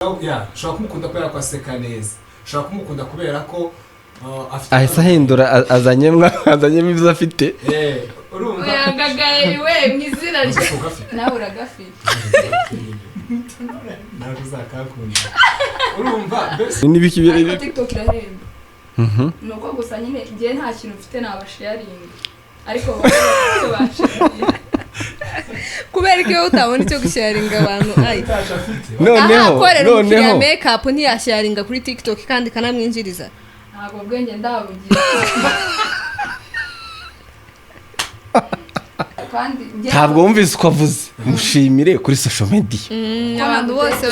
ushobora kumukunda kubera ko aseka neza, ushobora kumukunda kubera ko ahise ahindura azanyemo ibyo afite. urumva uyangagaye we mwizina rye nawe uragafite nawe uzakakunda urumva n'ibiki biri TikTok irahemba nuko gusa nyine ngiye nta kintu mfite nabasharinga ariko basharinga kubera ko utabona icyo gusharinga abantu noneho makeup ntiyasharinga kuri TikTok kandi kanamwinjiriza ntabwo bwenge ndabugira ntabwo wumvise uko avuze mushimire kuri social media abantu bose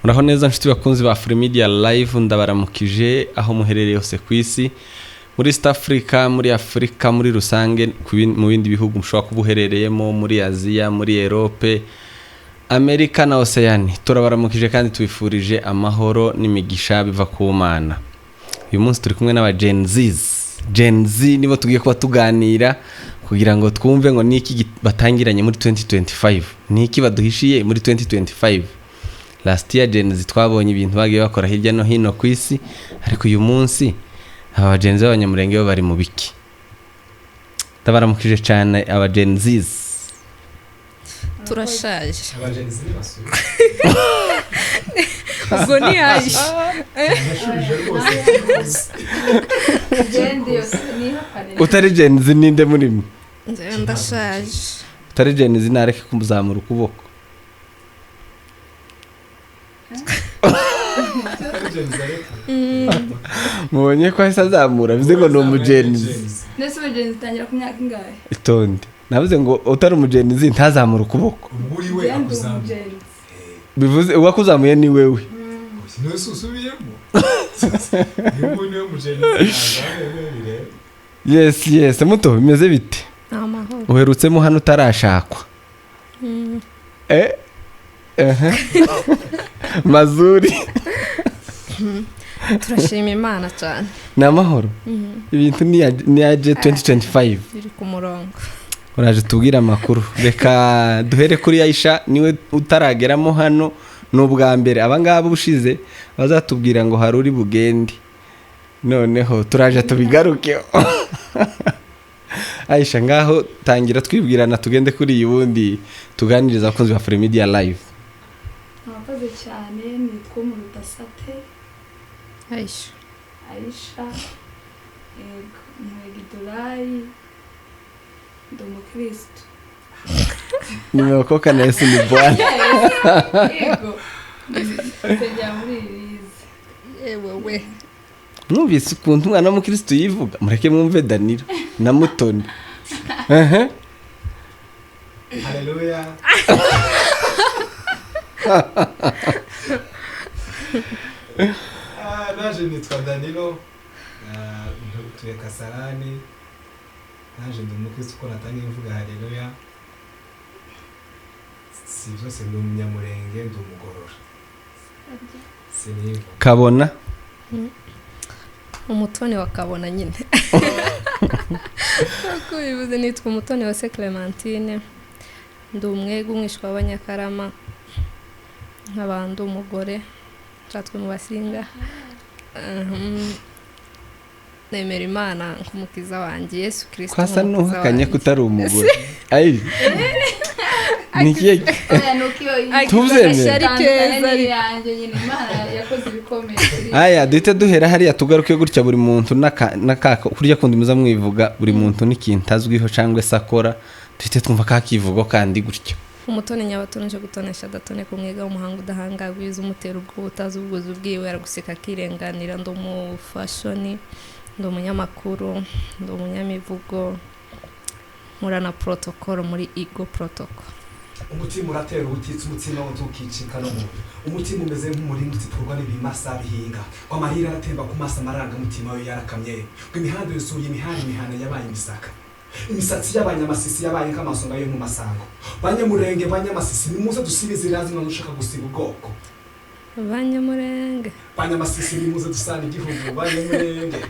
muraho neza nshuti bakunzi ba AFRIMEDIAlive ndabaramukije aho muherereye hose ku isi muri East Africa muri Afrika muri rusange mu bindi bihugu mushobora kubuherereyemo muri Aziya muri Europe Amerika na Oceania turabaramukije kandi tubifurije amahoro n'imigisha biva ku Mana. Uyu munsi turi kumwe n'aba Gen Z nibo tugiye kuba tuganira kugira ngo twumve ngo niki batangiranye muri 2025 niki baduhishiye muri 2025. Last year Gen Z twabonye ibintu bagiye bakora hirya no hino ku isi, ariko uyu munsi aba Gen Z abanyamulenge bo bari mu biki. Tabaramukije cyane aba Gen Z. turashaje aba Gen Z basuye ubwo ni haje utari Gen Z ninde muri mwe? ndashaje. Utari Gen Z nareke kumuzamura ukuboko. Mubonye ko ahise azamura bize ngo ni umugenzi. Nese umugenzi utangira ku myaka ingahe? Itonde navuze ngo utari umugenzi ntazamura ukuboko. muri we akuzamura Bivuze uwakuzamuye ni wewe. Nese usubiyemo niwe umugenzi Yes muto bimeze bite? Amahoro. Uherutsemo hano utarashakwa. Mazuri. Turashima Imana cyane. Ni amahoro. Ibintu ni aje 2025. Biri ku murongo. Uraje tubwira amakuru. Reka duhere kuri Aisha niwe utarageramo hano n'ubwa mbere. Abangaba bushize bazatubwira ngo haruri bugende. Noneho turaje tubigaruke. Aisha ngaho tangira twibwirana tugende kuri iyi wundi tuganiriza abakunzi ba AFRIMEDIAlive. Mwakoze cyane nitwa Murudasate Aisha mwegidulayi ndo mukristo Nimeokoka na Yesu ni Bwana. Yego tujya muri irize yewe Numvise ukuntu umwana w'umukristo yivuga mureke mwumve Danilo na Mutoni. Haleluya. Naje nitwa Danilo tuye Kasarani. Naje ndi umukristo ko natangiye mvuga haleluya. Si byose ndi umunyamulenge ndi umugorora. Sinivo. Kabona umutoni wa Kabona nyine. Ko bivuze nitwa umutoni wa Clementine. Ndi umwego umwishwa w'abanyakarama. Nk'abandi umugore cyatwe mu basinga. Nemera Imana nk'umukiza wanjye Yesu Kristo. Kwasa nuhakanye kutari umugore. Ayi. Nikiye. Tuzemera. Aya duhite duhera hariya tugaruke gutya buri muntu nakaka kurya kundi muza mwivuga buri muntu n'ikintu azwiho cyangwa se akora duhite twumva kakivugo kandi gutyo. Umutoni nyabatonje gutonesha datone ku mwega w'umuhanga udahanga gwiza umutera ubwo utazi ubwozi bwiwe yaraguseka kirenganira ndo mu fashion ndo munyamakuru ndo munyamivugo murana protocol muri ego protocol. Umutima uratera ubutitsi umutima w'utukicika no mu umutima umeze nk'umurinzi uturwa n'ibimasa bihinga kwa mahira aratemba ku masa maranga mutima we yarakamye ku imihanda yusuye imihana yabaye imisaka imisatsi y'abanyamasisi yabaye nk'amasonga yo mu masango banyamulenge banyamasisi nimuze dusibize irazi no dushaka gusiba ubwoko banyamulenge banyamasisi nimuze dusana igihugu banyamulenge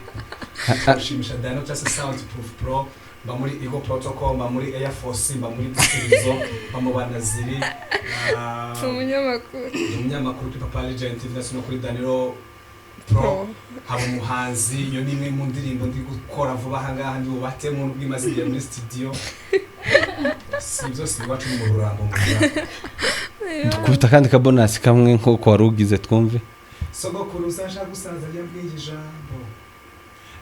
Ushimisha Dino cyangwa Soundproof Pro mba muri Ego Protocol mba muri Air Force mba muri Distilizo mba mu banaziri umunyamakuru kuri Papa Legend TV no kuri Danilo Pro haba umuhanzi iyo ni imwe mu ndirimbo ndi gukora vuba ahangaha ndi bubate mu bwimaze igihe muri studio si byose bibacu mu rurambo kubita kandi ka bonus kamwe nko warugize twumve sogokuru usasha gusaza yabwiye ijambo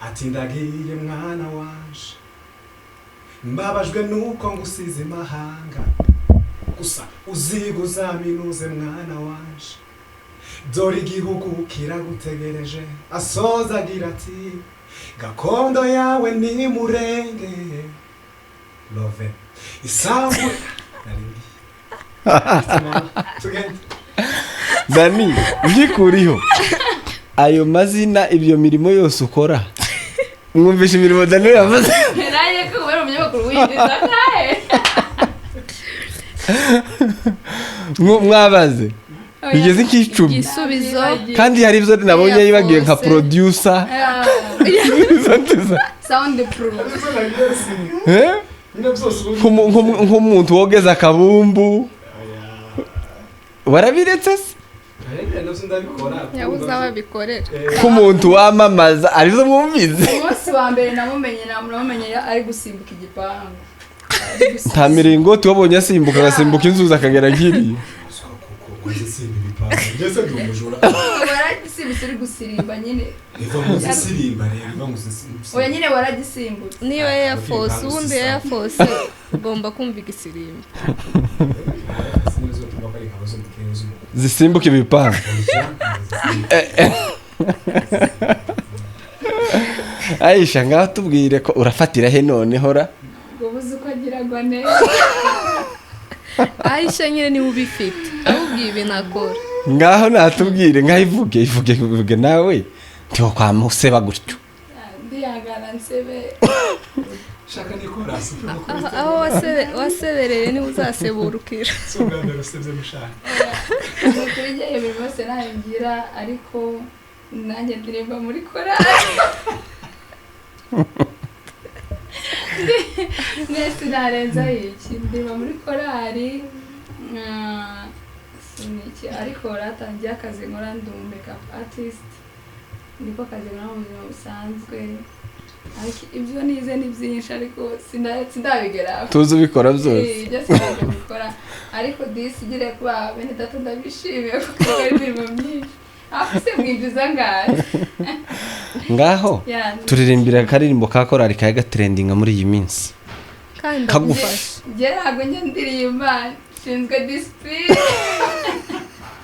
ati ndagiye mwana wanje mbabajwe nuko ngusize mahanga gusa uziga uzaminuze mwana wanje dore igihugu kiragutegereje asoza agira ati gakondo yawe ni murenge love isangu Dani byikuriho ayo mazina ibyo mirimo yose ukora mwumvisha imirimo Dani yavuze naye ko bari umunyamakuru windiza naye mwabaze bigeze nk'icumi igisubizo kandi hari ibyo nabonye yibagiye nka producer sound pro nk'umuntu wogeza akabumbu warabiretse se yabuze ababikorera nk'umuntu wamamaza arizo mwumvize umunsi wa mbere namumenye ari gusimbuka igipangu nta miringoti wabonye asimbuka agasimbuka inzuzi akagera nk'iriya waragisimbutse uri gusirimba nyine oya nyine waragisimbutse niyo Air Force ubundi Air Force ugomba kumva igisirimba zisimbuka ibipangu Aisha ngaho tubwire ko urafatira he none hora ngo buze uko agiragwa neza Aisha nyine niwe ubifite ahubwo ibi nakora ngaho natubwire ngaho ivuge nawe ntiho kwa museba gutyo ndiyangana nsebe shaka nikora aho wasebereye niwe uzaseburukira soganda rusebye mushaka kuri njye ibintu byose ntangira ariko nanjye ndirimba muri korali nese narenza iki ndirimba muri korali siniki ariko ratangiye akazi nkora ndi makeup artist niko kazi nkora mu buzima busanzwe ariko ibyo nize ni byinshi ariko sindabigeraho tuzi ubikora byose ibyo sindabikora ariko disigire kuba bene data ndabishimiye kuko ari ibintu byinshi afise mwinjiza ngahe ngaho turirimbira akaririmbo ka korali kayaga trendinga muri iyi minsi kandi kagufasha ntabwo njye ndirimba nshinzwe discipline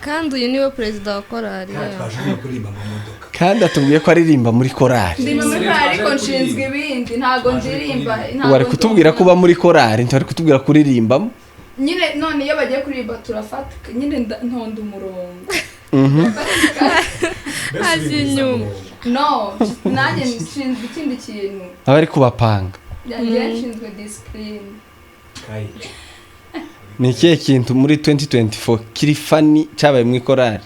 kandi uyu niwe perezida wa korali kandi atubwiye ko aririmba muri korali ndimo muri korali ariko nshinzwe ibindi ntabwo ndirimba wari kutubwira ko uba muri korali ntari kutubwira kuririmbamo nyine none iyo bagiye kuririmba turafata nyine ntonda umurongo azi inyuma no nanjye nshinzwe ikindi kintu abari kubapanga njye nshinzwe discipline ni ikihe kintu muri 2024 kiri fani cyabaye mu ikorari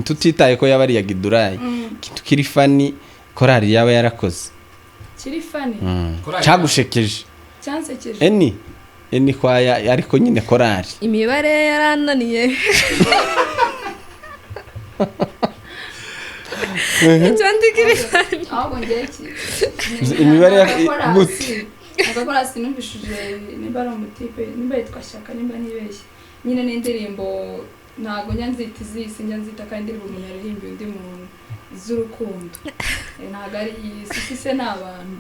tutitaye ko yaba ari ya gidurayi kintu kiri fani korari yaba yarakoze kiri fani cyagushekeje cyansekeje eni kwaya ariko nyine korari imibare yarananiye icyo ndikiri fani ahubwo njye imibare gute agakora sinumvishije nimba ari umutipe nimba yitwa Shyaka nimba nibeshye nyine n'indirimbo ntago njya nzita izisi njya nzita kandi ndirimbo umuntu aririmba undi muntu z'urukundo ntago ari isi se n'abantu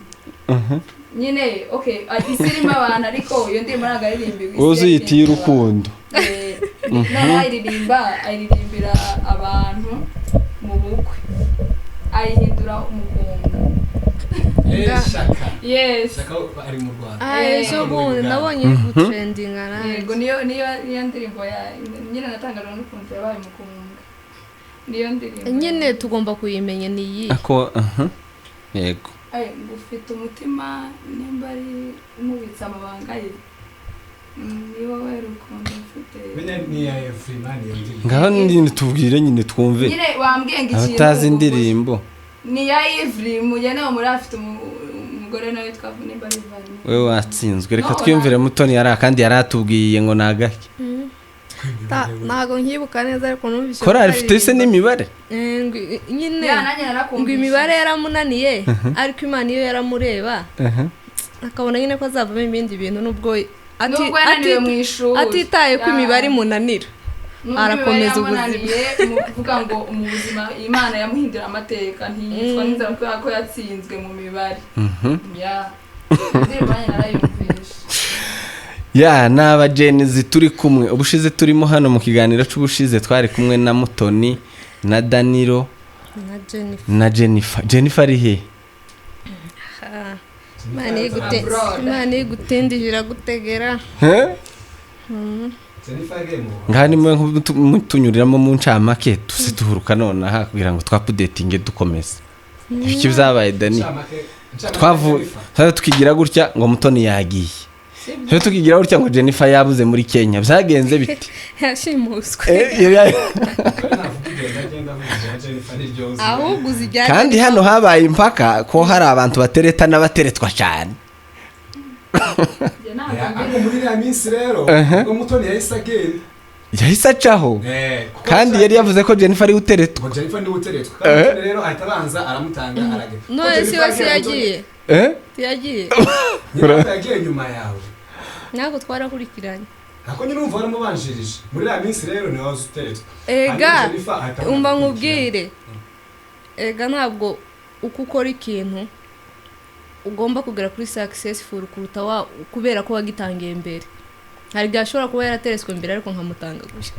nyine okay isirimo abantu ariko iyo ndirimbo ntago aririmba uzi yitiye urukundo naho ayiririmbira abantu mu bukwe ayihindura umukunga Shaka yes Shaka ari mu Rwanda ejo bundi nabonye trendinga yego niyo ndirimbo ya nyine natangajwe n'ukuntu yabaye umukunga niyo ndirimbo nyine tugomba kuyimenya ni iyi ako yego ngufite umutima nimba ari umubitsa amabanga ye ni wowe rukundo mfite ni ya AFRIMEDIA ngaho nyine tubwire nyine twumve nyine wambwiye ngo ikintu abatazi indirimbo ni ya Ivry mujyana muri afite umugore nawe twavuga nimba Ivani wewe watsinzwe reka twiyumvire Mutoni yari kandi yaratubwiye ngo nagake ntago nkibuka neza ariko numvise ko afite se n'imibare nyine ngo imibare yaramunaniye ariko Imana iyo yaramureba akabona nyine ko azavamo ibindi bintu nubwo atitaye ko imibare imunanira arakomeza ubuzima mu kuvuga ngo mu buzima Imana yamuhindura amateka ntiyitwa n'inzara kubera ko yatsinzwe mu mibare ya naba Jenny turi kumwe ubushize turimo hano mu kiganiro cy'ubushize twari kumwe na Mutoni na Danilo na Jennifer ari he Imana igutendijira gutegera ngani mwe mutunyuriramo mu ncamake tuhuruka none aha kugira ngo twapudetinge dukomeze iki byabaye Dani tukigira gutya ngo Mutoni yagiye tukigira gutya ngo Jennifer yabuze muri Kenya byagenze biti yashimuswe ahubwo uzijyanye kandi hano habaye impaka ko hari abantu batereta n'abateretwa cyane muri ya minsi rero ngo Mutoni yahise acaho kandi yari yavuze ko Jennifer ari uteretwa Jennifer ni uteretwa kandi rero ahita abanza aramutanga aragenda none si wese yagiye yagiye nyuma yawe nako twarakurikiranye nako nyine umva waramubanjirije muri ya minsi rero ni wazo uteretswe ega umba nkubwire ega ntabwo uko ukora ikintu ugomba kugera kuri successful kuruta kubera ko wagitangiye mbere hari gashobora kuba yarateretswe mbere ariko nkamutanga gushya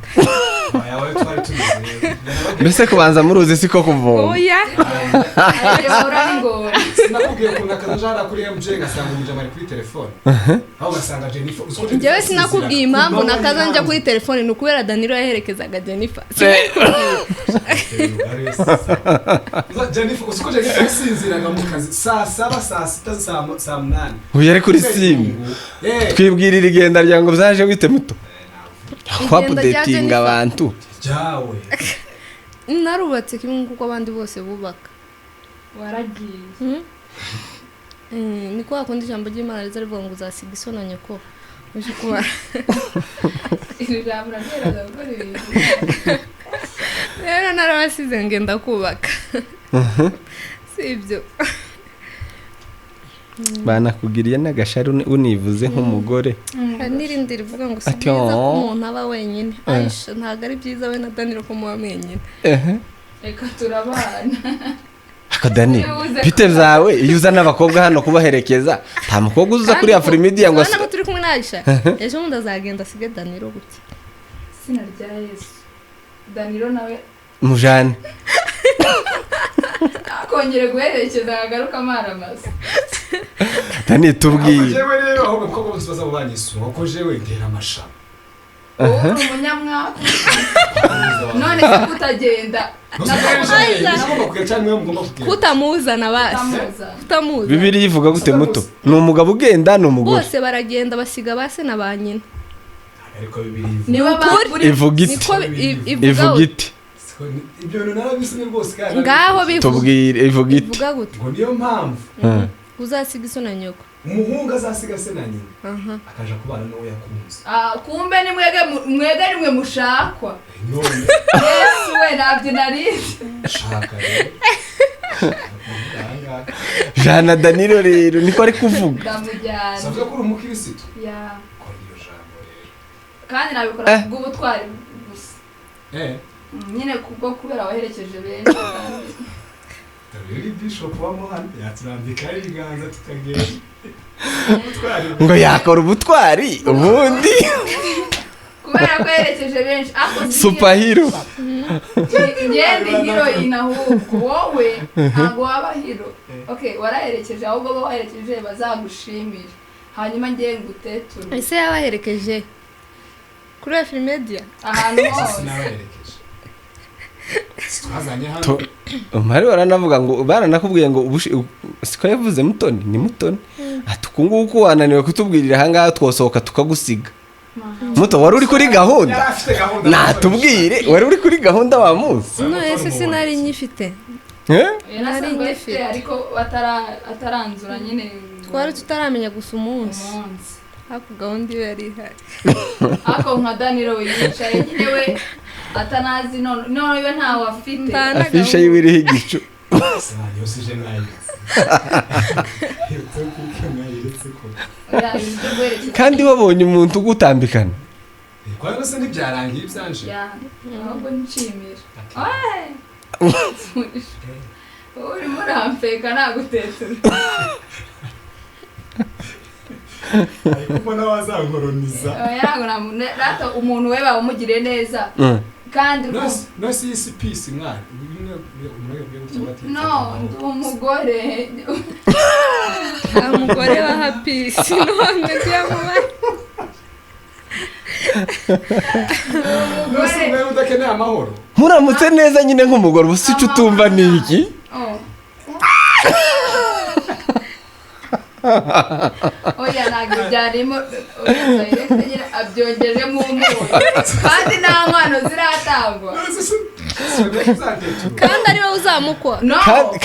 yawe twari tumize mbese kubanza muruzi siko kuvoma oya sinakubwiye ko nakajara kuri MJ ngasanga umujama kuri telefone aho basanga Jennifer njyewe sinakubwiye impamvu nakaza njya kuri telefone ni kubera Danilo yaherekezaga Jennifer Jennifer uko Jennifer sinziraga mu kazi saa 7 saa 6 saa 8 uyu ari kuri simu twibwirira igenda ryango byaje wite muto kwapudetinga abantu jawe narubatse kimwe kuko abandi bose bubaka waragiye ni kwa kundi jambo ry'Imana rizavuga ngo uzasiga isonanye ko uje kuba irijambo rageraga gukora ibintu rero narabasize ngenda kubaka sibyo banakugiriye n'agashari univuze nk'umugore n'irindi rivuga ngo si byiza ko umuntu aba wenyine Aisha ntabwo ari byiza we na Danilo ko muba mwenyine reka turabana akadani bite zawe iyo uzana abakobwa hano kubaherekeza nta mukobwa uza kuri AFRIMEDIA ngo nabo turi kumwe na Aisha ejo undi azagenda asige Danilo gutya sina rya Yesu Danilo nawe mujane akongere guherekeza agaruka amaramaza Dani tubwiye jewe rero aho bakobwa bose baza banyisuha ko jewe ndera amashami umunyamwaka none kutagenda kutamuzana basi kutamuza Bibiliya ivuga gute muto ni umugabo ugenda no umugore bose baragenda basiga base na banyina ariko Bibiliya niba bakuri ivuga iti ibyo bintu narabisomye rwose kandi ngaho tubwire ivuga iti gute ngo niyo mpamvu uzasiga iso na nyoko umuhungu azasiga se na nyina akaja kubana n'uwo yakunze kumbe ni mwege nimwe mushakwa none Yesu we nabyo narize shaka Jana Danilo rero niko ari kuvuga ndamujyana savuga ko uri umukirisitu ya ko iyo jambo rero kandi nabikora kubw'ubutwari gusa nyine kubera waherekeje benshi Tabiri bishop wa Mohana yaturambika ibiganza tukagenda ngo yakora ubutwari ubundi kubera ko yerekeje benshi superhero ngende heroine ahubwo wowe ntabwo waba hero okay waraherekeje ahubwo bo waherekeje bazagushimira hanyuma ngiye nguteture ese yabaherekeje kuri AFRIMEDIA ahantu hose twazanye hano umari waranavuga ngo baranakubwiye ngo siko yavuze Mutoni ni Mutoni atukungu uko wananiwe kutubwirira hangaha twosohoka tukagusiga muto wari uri kuri gahunda natubwire wari uri kuri gahunda wa munsi no ese sinari nyifite Nari ngifite ariko ataranzura nyine twari tutaramenya gusa umunsi ako gahunda yari ihari ako nka Danilo yicaye nyine we atanazi none we ntawe afite afisha y'ibiriho igicu yosije nayo kandi wabonye umuntu ugutambikana kwa rose ntibyarangiye ibyanje ahubwo nshimira uri murampeka nagutetura ariko mbona wazankoroniza rata umuntu we bamugire neza kandi no si isi peace mwana no umugore umugore wa happy sinone byamubaye Nose mwe udakeneye amahoro muramutse neza nyine nk'umugore usica utumva niki oya ntabwo byarimo abyongeje mu umunyu kandi nta nkwano ziratangwa kandi ari wowe uzamukwa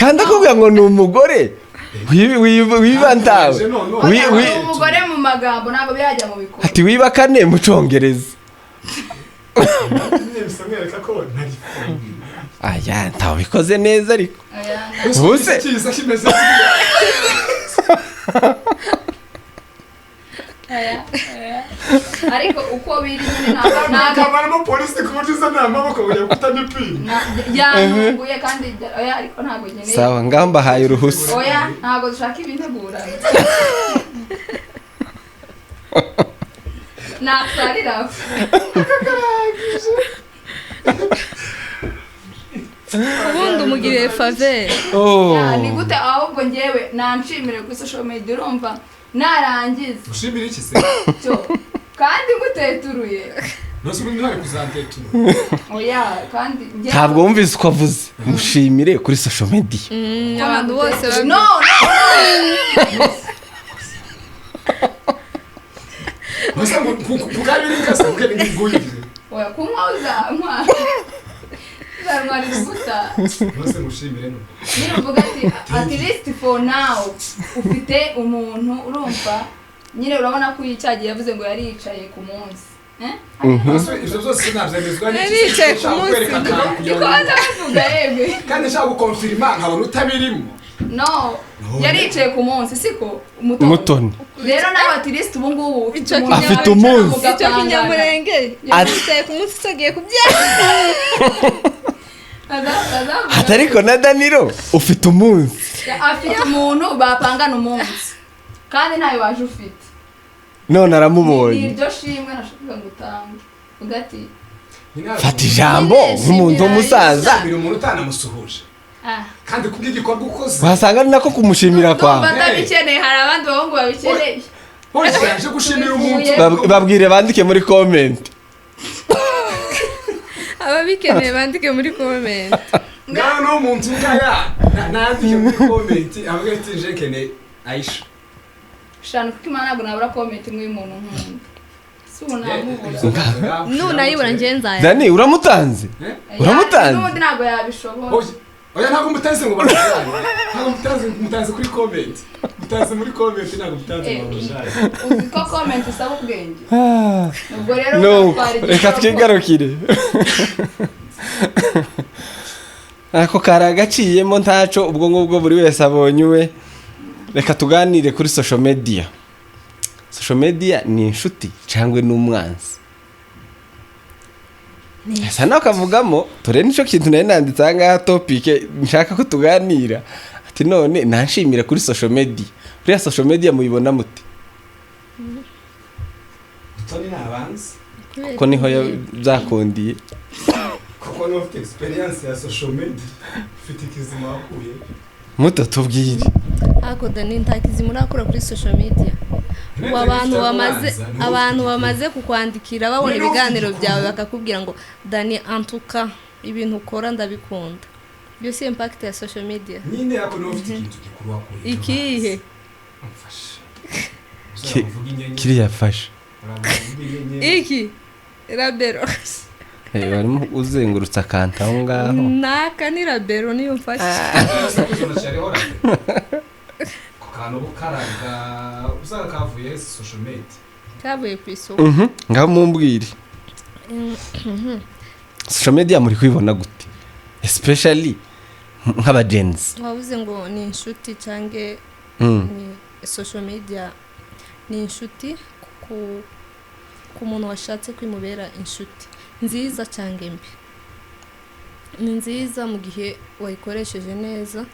kandi akubwira ngo ni umugore wiba ntawe umugore mu magambo ntabwo byajya mu bikorwa ati wiba kane mu Congereza aya ntawe bikoze neza ariko ubuse kiza kimeze ariko uko biri ntabwo barimo polisi kubujiza n'amaboko bujya kutanipima yanunguye kandi ariko ntabwo nkeneye sawa ngamba haye uruhusa oya ntabwo dushaka ibintegura nafarira ubundi umugiriye faveur ni gute ahubwo njyewe nanshimire kuri social media urumva narangiza ushimira iki se cyo kandi nguteturuye nose ubundi ntari kuzantetura oya kandi ntabwo wumvise uko avuze mushimire kuri social media abantu bose no nose kugabira ingasa kugenda ngiguye oya kunywa uzanywa uzanywa ributa nose mushimire no nyine uvuga ati at least for now ufite umuntu urumva nyine urabona ko yicyagiye yavuze ngo yari yicaye ku munsi ibyo byose sinabyemezwa yicaye ku munsi ikoza bivuga yegwe kandi nshaka gukonfirima nkabona utabirimo no yari yicaye ku munsi siko umutoni rero nawe at least ubu ngubu afite umunsi icyo kinyamurenge yicaye ku munsi usagiye kubyara atariko na Danilo ufite umunsi afite umuntu bapangana umunsi kandi ntayo waje ufite none aramubonye iryo shimwe nashaka gutanga ugati fata ijambo nk'umuntu w'umusaza umuntu utanamusuhuje kandi kubw'igikorwa ukoze wasanga ari nako kumushimira kwawe batabikeneye hari abandi bahungu babikeneye hose yaje gushimira umuntu babwire bandike muri comment ababikeneye bandike muri comment ngaho no muntu ngaya nandike muri comment avuga ati je keneye Aisha shana kuko imana ntabwo nabura comment nk'umuntu nkunda si unamubura nunayibura njye nzaya Dani uramutanze n'ubundi ntabwo yabishobora oya ntabwo mutazi ngo barajane ntabwo mutazi kuri comment mutazi muri comment ntabwo mutazi ngo barajane uzi ko comment isaba ubwenge ubwo rero reka twigarukire ako karagaciyemo ntaco ubwo ngubwo buri wese abonye we reka tuganire kuri social media ni inshuti cyangwa n'umwanzi esa nawe akavugamo tore nicyo kintu nari nanditse aha ngaha topike nshaka ko tuganira ati none nanshimira kuri social media uriya social media muyibona muti Tony nabanze kuko niho byakundiye kuko no ufite experience ya social media ufite ikizima wakuye muto tubwire ako Dani ntakizima urakora kuri social media abantu bamaze kukwandikira babona ibiganiro byawe bakakubwira ngo Dani antuka ibintu ukora ndabikunda byo si impact ya social media nyine yako no ufite ikintu gikuru wakuye ikihe kiri yafashe iki rabero barimo uzengurutsa akanta aho ngaho naka ni rabero niyo mfashe kantu bukaraga uzara kavuye social media kavuye ku isoko ngaho mumbwire social media muri kwibona gute especially nk'abagenzi wavuze ngo ni inshuti cange ni social media ni inshuti ku muntu washatse kwimubera inshuti nziza cange mbi ni nziza mu gihe wayikoresheje neza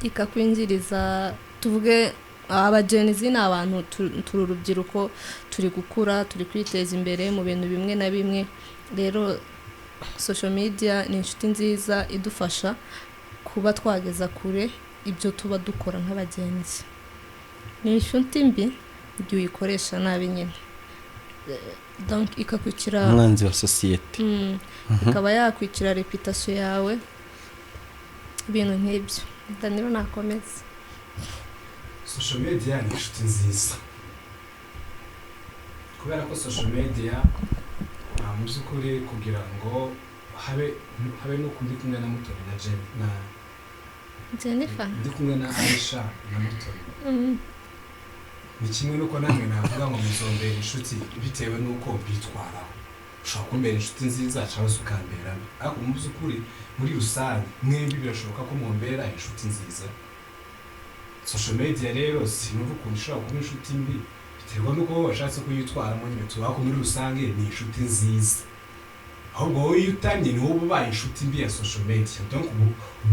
ikakwinjiriza tuvuge abagenzi ni abantu turi urubyiruko turi gukura turi kwiteza imbere mu bintu bimwe na bimwe rero social media ni inshuti nziza idufasha kuba twageza kure ibyo tuba dukora nk'abagenzi ni inshuti mbi igihe uyikoresha nabi nyine donc ikakwicira umwanzi wa societe ikaba yakwicira reputation yawe ibintu nk'ibyo Danilo nakomeza social media ni inshuti nziza kubera ko social media mu by'ukuri kugira ngo habe no kundi kumwe na Mutoni na Jennifer ndi kumwe na Aisha na Mutoni ni kimwe nuko namwe navuga ngo muzombera inshuti bitewe nuko bitwaraho ushobora kumbera inshuti nziza cyangwa se ukambera ariko mu by'ukuri muri rusange mwembi birashoboka ko mumbera inshuti nziza social media rero sinumva ukuntu ishobora kuba inshuti mbi biterwa nuko wowe washatse kuyitwaramo nyine tuba ko muri rusange ni inshuti nziza ahubwo wowe iyo utamye ni wowe ubaye inshuti mbi ya social media donc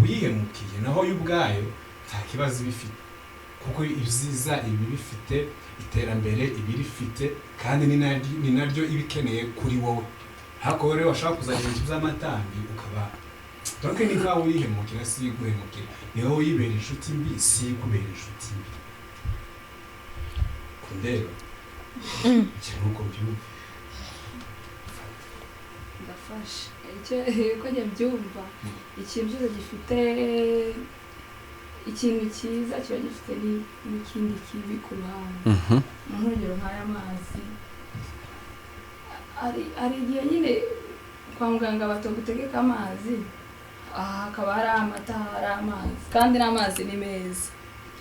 uyihemukiye naho yo ubwayo nta kibazo bifite kuko ibyiza ibi bifite iterambere ibi rifite kandi ni naryo ibikeneye kuri wowe hako rero washaka kuzana ibintu by'amatambi ukaba donc ni nkaho uyihemukira si guhemukira ni wowe uyibera inshuti mbi si kubera inshuti mbi kundeba cyangwa uko byumva ndafashe ko njye byumva ikintu cyose gifite ikintu cyiza kiba gifite n'ikindi kibi ku ruhande nk'urugero nk'aya mazi ari igihe nyine kwa muganga batogutegeka amazi hakaba hari amata hari amazi kandi n'amazi ni meza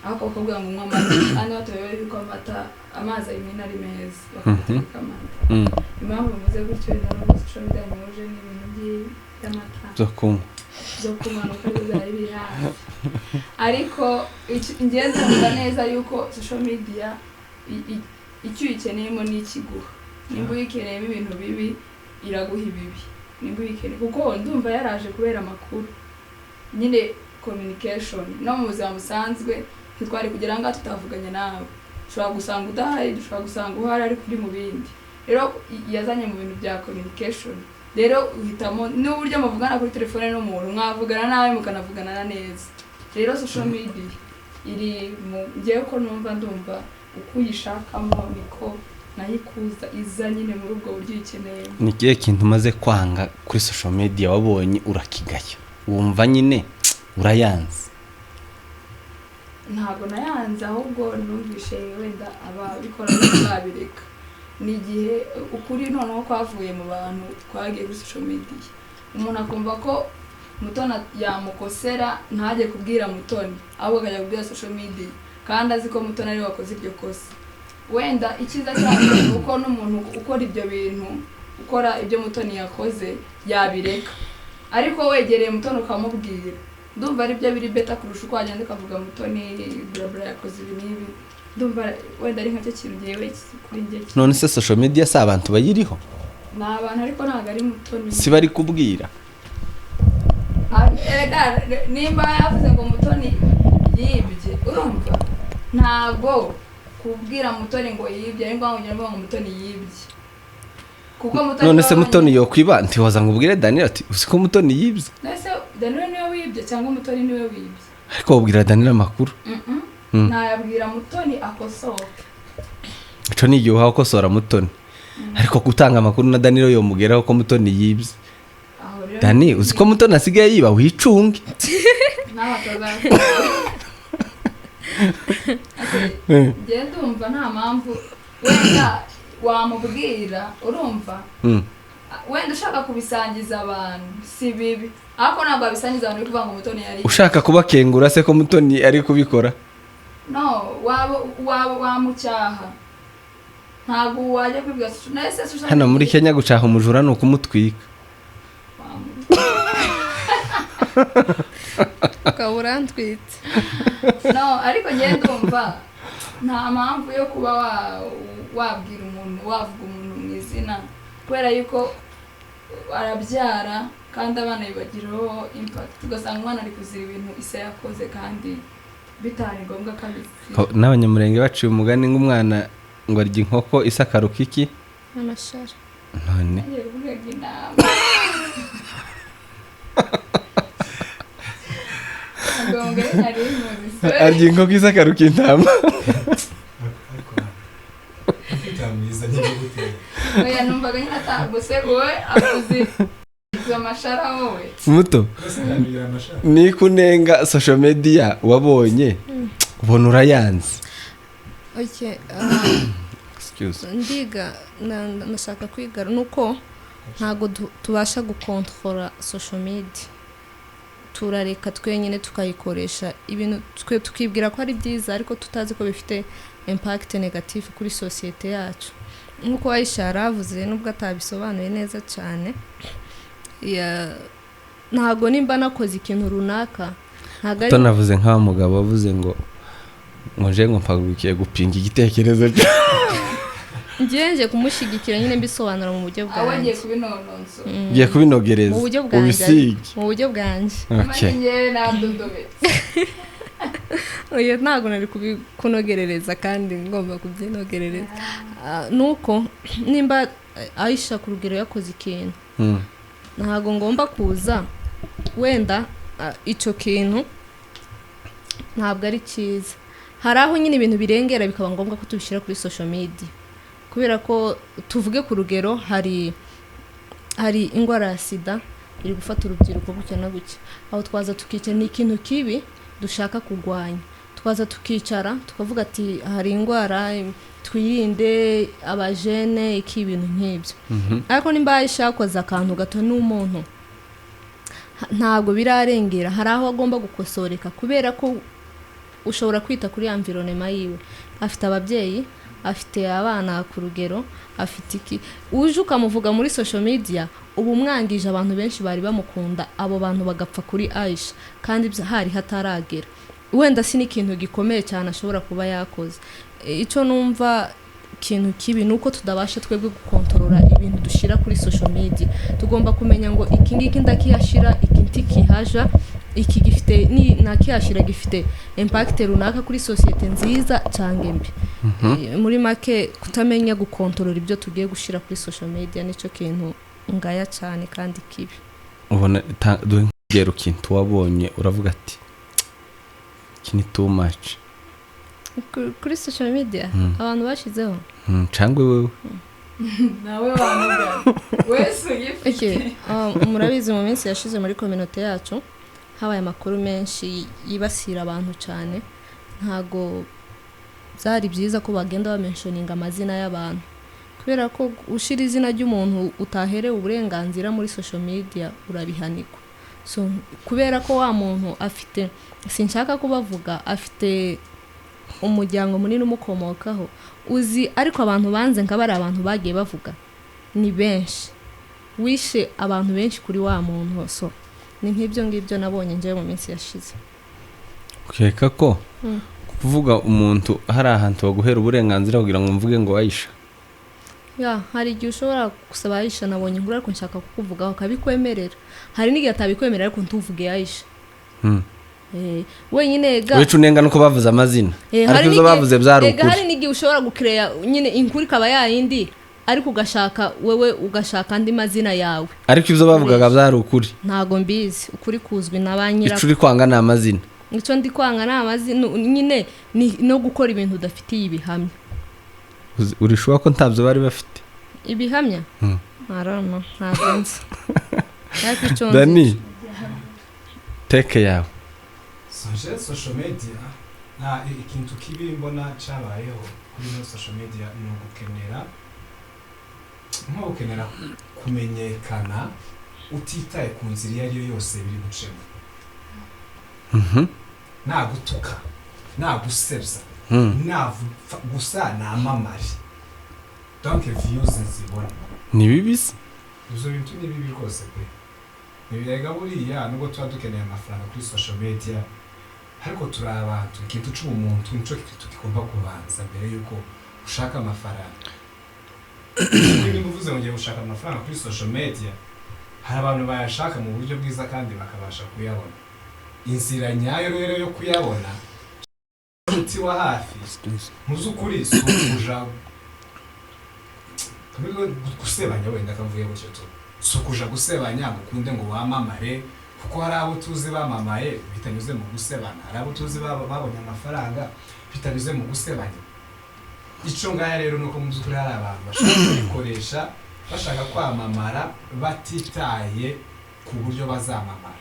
aho bakubwira ngo unywe amata kandi batobewe yuko amazi rimwe ari meza bakagutegeka amata impamvu bivuze gutyo rero social media nyuje n'ibintu by'amata zo kumanuka byari biri hafi ariko ingenzi ndavuga neza yuko social media icyo uyikeneyemo ni ikiguha nimba uyikeneyemo ibintu bibi iraguha ibibi nimba uyikeneye kuko ndumva yaraje kubera amakuru nyine communication no mu buzima busanzwe ntitwari kugira ngo tutavuganye nawe ushobora gusanga udahari dushobora gusanga uhari ariko uri mu bindi rero yazanye mu bintu bya communication rero uhitamo n'uburyo muvugana kuri telefone n'umuntu mwavugana nawe mukanavugana neza rero social media iri mu ngiye ko ndumva uko uyishakamo niko nayikuza iza nyine muri ubwo buryo uyikeneye ni kihe kintu umaze kwanga kuri social media wabonye urakigaya wumva nyine urayanze ntabwo nayanze ahubwo numvishe wenda ababikora babireka ni igihe ukuri noneho kwavuye mu bantu twagiye kuri social media umuntu akumva ko Mutoni yamukosera ntajye kubwira Mutoni ahubwo akajya kubwira social media kandi azi ko Mutoni ari wakoze iryo kosa wenda ikiza cyane uko n'umuntu ukora ibyo bintu ukora ibyo Mutoni yakoze yabireka ariko wegereye Mutoni ukamubwira ndumva ari byo biri beta kurusha uko wagenda ukavuga Mutoni bla yakoze ibi n'ibi ndumva wenda ari nk'icyo kintu ngewe kuri njye none se social media si abantu bayiriho ni abantu ariko ntabwo ari Mutoni si bari kubwira nimba yavuze ngo Mutoni yibye urumva ntabwo kubwira Mutoni ngo yibye ariko ngo Mutoni yibye kuko Mutoni none se Mutoni yokwiba ntiwaza ngo ubwire Daniel ati usiko Mutoni yibye nese Daniel niwe wibye cyangwa Mutoni niwe wibye ariko ubwira Daniel amakuru ntayabwira Mutoni akosoke ico ni igihe akosora Mutoni ariko gutanga amakuru na Daniel yomugeraho ko Mutoni yibye Dani uziko Mutoni asigaye yiba wicunge njye ndumva nta mpamvu wenda wamubwira urumva wenda ushaka kubisangiza abantu si bibi ariko ntabwo abisangiza abantu kuvuga ngo Mutoni yari ushaka kubakengura se ko Mutoni ari kubikora no wamucyaha ntabwo wajya kwibwira nese ushaka hano muri Kenya gucaha umujura no kumutwika kaburantwite no ariko ngende ndumva nta mpamvu yo kuba wabwira umuntu wavuga umuntu mu izina kubera yuko arabyara kandi abana bibagiraho impact ugasanga umwana ari kuzira ibintu ise yakoze kandi bitari ngombwa kandi n'abanyamulenge baciye umugani ng'umwana ngo arya inkoko isakaruka iki amashara none arya inkoko isakaruka intama oya numvaga nyine ataguse wowe akuzi amashara wowe muto ni kunenga social media wabonye ubona urayanze okay excuse ndiga nashaka kwigara nuko ntago tubasha gukontrola social media turareka twenyine tukayikoresha ibintu twe tukibwira ko ari byiza ariko tutazi ko bifite impact negative kuri societe yacu nkuko Aisha avuze nubwo atabisobanuye neza cyane ntago nimba nakoze ikintu runaka ntago to navuze nka mugabo wavuze ngo nje ngo mpagukiye gupinga igitekerezo cyo ngiye kumushyigikira nyine mbisobanura mu buryo bwanjye awagiye kubinononso ngiye kubinogereza ubisige mu buryo bwanjye okay ngiye nadodobe oya ntago nari kubikunogerereza kandi ngomba kubyinogerereza nuko nimba Aisha ku rugero yakoze ikintu ntago ngomba kuza wenda icyo kintu ntabwo ari cyiza hari aho nyine ibintu birengera bikaba ngombwa ko tubishyira kuri social media kubera ko tuvuge ku rugero hari ingwara ya sida iri gufata urubyiruko gutya na gutya aho twaza tukicara ni ikintu kibi dushaka kurwanya twaza tukicara tukavuga ati hari ingwara twirinde abajene iki ibintu nk'ibyo ariko nimba yashakoza akantu gato n'umuntu ntabwo birarengera hari aho agomba gukosoreka kubera ko ushobora kwita kuri environnement yiwe afite ababyeyi afite abana ku rugero afite iki uje ukamuvuga muri social media ubu mwangije abantu benshi bari bamukunda abo bantu bagapfa kuri Aisha kandi hari hataragera wenda si n'ikintu gikomeye cyane ashobora kuba yakoze icyo numva ikintu kibi nuko tudabasha twebwe gukontorora ibintu dushira kuri social media tugomba kumenya ngo iki ngiki ndakiyashira iki kihaja iki gifite ni nakiyashira gifite impact runaka kuri societe nziza cyangwa mbi muri make kutamenya gukontorora ibyo tugiye gushira kuri social media nicyo kintu ngaya cyane kandi kibi ubona duhengera ikintu wabonye uravuga ati kini too much kuri social media abantu bashizeho cyangwa wewe nawe wamuga wese ugifite murabizi mu minsi yashize muri community yacu habaye amakuru menshi yibasira abantu cyane ntago byari byiza ko bagenda bamentioninga amazina y'abantu kubera ko ushira izina ry'umuntu utaherewe uburenganzira muri social media urabihanikwa so kubera ko wa muntu afite sinshaka kubavuga afite umuryango munini umukomokaho uzi ariko abantu banze nk'abari abantu bagiye bavuga ni benshi wishe abantu benshi kuri wa muntu so ni nk'ibyo ngibyo nabonye nje mu minsi yashize ukeka ko kuvuga umuntu hari ahantu baguhera uburenganzira kugira ngo mvuge ngo Aisha hari igihe ushobora gusaba Aisha nabonye ngura ariko nshaka kukuvugaho kabikwemerera hari n'igihe atabikwemerera ariko ntuvuge Aisha wenyine ga wicu nenga nuko bavuze amazina ariko zo bavuze byarukuri hari n'igihe ushobora gucreate nyine inkuri kaba yayindi ariko ugashaka wewe ugashaka andi mazina yawe ariko ivyo bavugaga byarukuri ntago mbizi ukuri kuzwi nabanyira icuri kwanga na amazina icyo ndi kwanga na amazina nyine no gukora ibintu udafitiye ibihamya urishuwa ko ntabyo bari bafite ibihamya arano ntagonze Dani teke yawe social media nta ikintu kibi mbona cyabayeho kuri social media ni ugukenera kumenyekana utitaye ku nzira iyo ariyo yose biri gucemo. Nagutuka, nagusebya, gusa namamare. Donc views nzibona. Ni bibisi? Izo bintu ni bibi rwose pe. Nibirega buriya nubwo tuba dukeneye amafaranga kuri social media, ariko turi abantu ikintu cy'umuntu nico tugomba kubanza mbere yuko ushaka amafaranga. Niba muvuze ngo ngiye gushaka amafaranga kuri social media, hari abantu bayashaka mu buryo bwiza kandi bakabasha kuyabona. Inzira nyayo rero yo kuyabona umuti wa hafi muzi ukuri sukuja gusebanya wenda kavuye gutyo tu sukuja gusebanya mukunde ngo wamamare kuko hari abo tuzi bamamaye bitanyuze mu gusebana, hari abo tuzi babonye amafaranga bitanyuze mu gusebanya. Ico ngaya rero nuko muzi ukuri hari abantu bashaka kubikoresha bashaka kwamamara batitaye ku buryo bazamamara.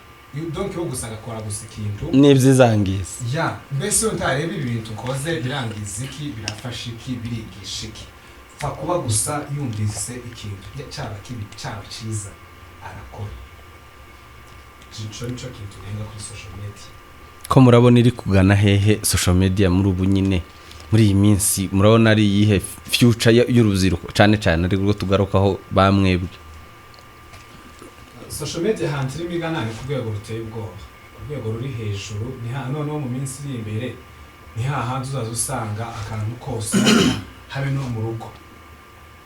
Donc yo gusanga kora gusikintu n'ivyizangiza ya mbese ntareba ibintu koze birangiza iki birafasha iki birigisha iki fa kuba gusa yumvise ikintu cyaba kibi cyaba ciza arakora. Nico kintu nenga kuri social media. Ko murabona iri kugana hehe social media muri ubu nyine muri iyi minsi murabona ari yihe future y'urubyiruko cyane ari rwo tugarukaho bamwebwe? Social media hanze imigana ni ku rwego ruteye ubwoba, ku rwego ruri hejuru. Ni noneho mu minsi iri imbere ni hanze uzaza usanga akantu kose habe no mu rugo,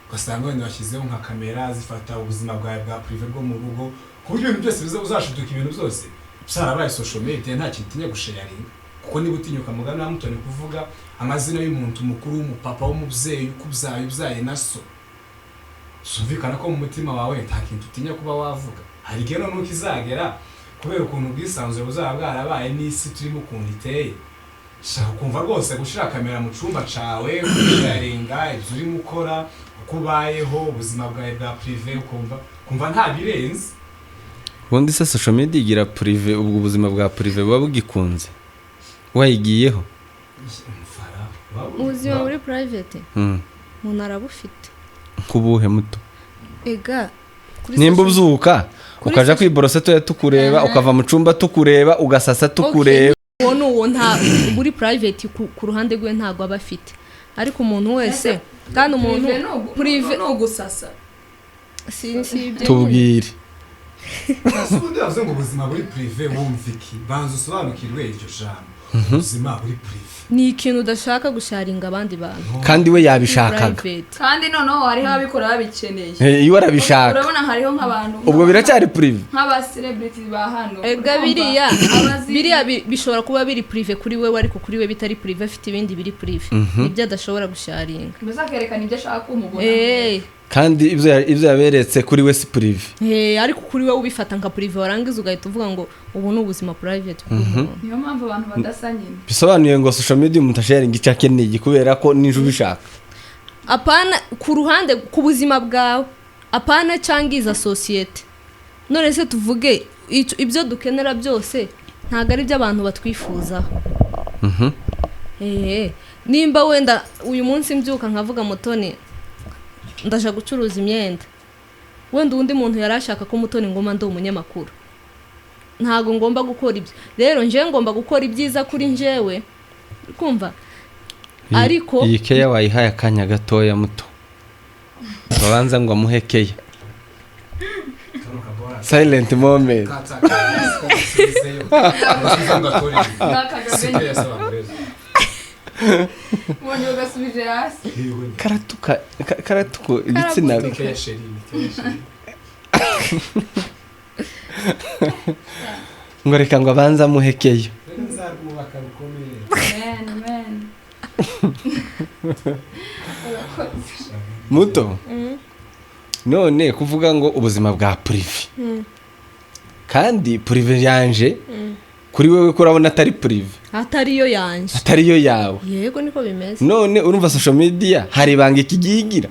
ugasanga wenda bashyizeho nka kamera zifata ubuzima bwawe bwa prive bwo mu rugo, ku buryo ibintu byose uzashiduka ibintu byose byarabaye social media. Nta kintu tinya gusharinga kuko niba utinyuka mugana mutone kuvuga amazina y'umuntu mukuru w'umupapa w'umubyeyi ukubyaye na so, sumvikana ko mu mutima wawe nta kintu utinya kuba wavuga. Hari gero nuko izagera kubera ukuntu bwisanzwe buzaba bwarabaye n'isi turimo ukuntu iteye, shaka kumva rwose gushira kamera mu cumba cawe kusharinga ibyo urimo ukora uko ubayeho ubuzima bwawe bwa prive, kumva nta birenze. Ubundi se social media igira prive, ubwo ubuzima bwa prive buba bugikunze wayigiyeho? Ubuzima muri private umuntu arabufite. Kubuhe muto? Ega nimba ubyuka ukaja kwiborose tukureba ukava mu cumba tukureba ugasasa tukureba, uwo nta muri private ku ruhande rwe ntago abafite, ariko umuntu wese kandi umuntu prive no gusasa ibyo tubwire. Asubundi yavuze ngo ubuzima buri prive wumviki banza usobanukirwe iryo jambo. Ubuzima buri prive ni ikintu udashaka gusharinga abandi bantu kandi we yabishakaga, kandi noneho hariho abikora babikeneye. iyo arabishaka urabona hariho nk'abantu ubwo biracyari prive nk'aba celebrity ba hano. Ega biriya bishobora kuba biri prive kuri we, ariko kuri we bitari prive, afite ibindi biri prive nibyo adashobora gusharinga. Mbese akerekana ibyo ashaka kumubona kandi ibyo yaberetse kuri we si prive. Ariko kuri we ubifata nka prive warangiza ugahita uvuga ngo ubu ni ubuzima private bw'umuntu. Niyo mpamvu abantu badasa nyine. Bisobanuye ngo social media umuntu asharinga icyo akeneye kubera ko ninje ubishaka. Apana ku ruhande ku buzima bwawe, apana cangiza societe. None se tuvuge ibyo dukenera byose ntago ari byo abantu batwifuza. Nimba wenda uyu munsi mbyuka nkavuga Mutoni ndaje gucuruza imyenda, wenda undi muntu yarashaka ko Mutoni ngoma ndo umunyamakuru, ntago ngomba gukora ibyo. Rero nje ngomba gukora ibyiza kuri njewe, kumva. Ariko iyi keya wayihaye akanya gatoya muto babanza ngo amuhekeya silent moment. Wonye ugasubije hasi karatuko ibitsina ngo reka ngo abanza amuhekeyo. Muto none kuvuga ngo ubuzima bwa prive kandi prive yanje kuri wewe ko urabona atari prive, atariyo yanje, atariyo yawe. Yego niko bimeze. None urumva social media hari ibanga ikigigira?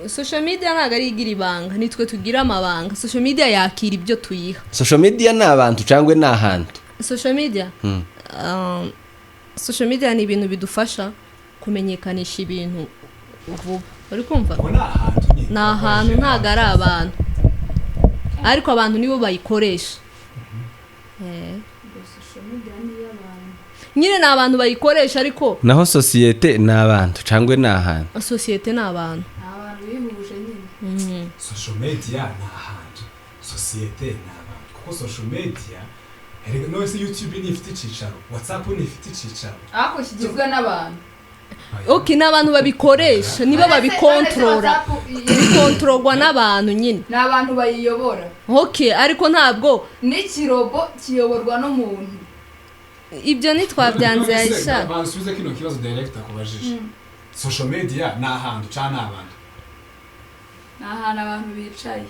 Social media ntago ari igira ibanga, nitwe tugira amabanga. Social media yakira ibyo tuyiha. Social media ni abantu cyangwa ni ahantu? Social media social media ni ibintu bidufasha kumenyekanisha ibintu vuba. Uri kumva? Ubona ahantu nyine ni ahantu ntabwo ari abantu ariko abantu nibo bayikoresha social media ni y'abantu nyine ni abantu bayikoresha ariko naho sosiyete ni abantu cyangwa ni ahantu sosiyete ni abantu bihuje nyine social media ni ahantu sosiyete ni abantu kuko social media no se YouTube ni ifite icicaro WhatsApp ni ifite icicaro ako kigizwe n'abantu okay n'abantu babikoresha nibo babikontorora bikontororwa n'abantu nyine n'abantu bayiyobora okay ariko ntabwo n'ikirobo kiyoborwa n'umuntu ibyo ntitwabyanze Aisha bansubize kino kibazo director kubajije social media ni ahantu cyane abantu ni ahantu abantu bicaye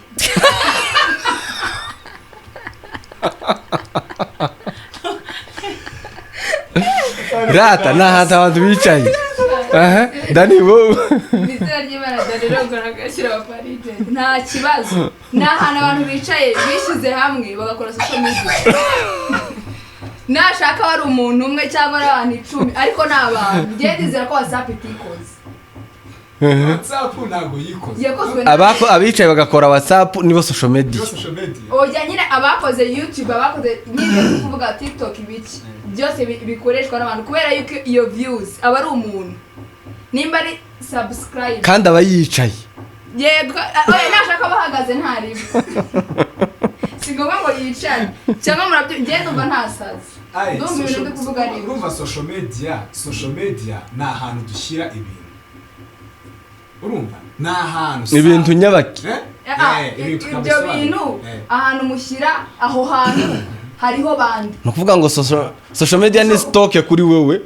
rata ni ahantu abantu bicaye dani wowe izina ry'Imana Danilo agashyira abaparide nta kibazo ni ahantu abantu bicaye bishyize hamwe bagakora social media nashaka wari umuntu umwe cyangwa ari abantu 10 ariko ni abantu ndizera ko WhatsApp itikoze WhatsApp ntago yikoze abicaye bagakora WhatsApp nibo social media oya nyine abakoze YouTube abakoze nyine kuvuga TikTok ibiki byose bikoreshwa n'abantu kubera yuko iyo views aba ari umuntu nimba ari subscribe kandi aba yicaye yego oya nashaka bahagaze ntaribi singombwa ngo yicane cyangwa murabyo ngende umva ntasaze ndumva ibintu ndi kuvuga ari urumva social media ni ahantu dushyira ibintu urumva ni ahantu ibintu nyabaki ibyo bintu ahantu mushyira aho hantu hariho bandi no kuvuga ngo social media ni stock kuri wewe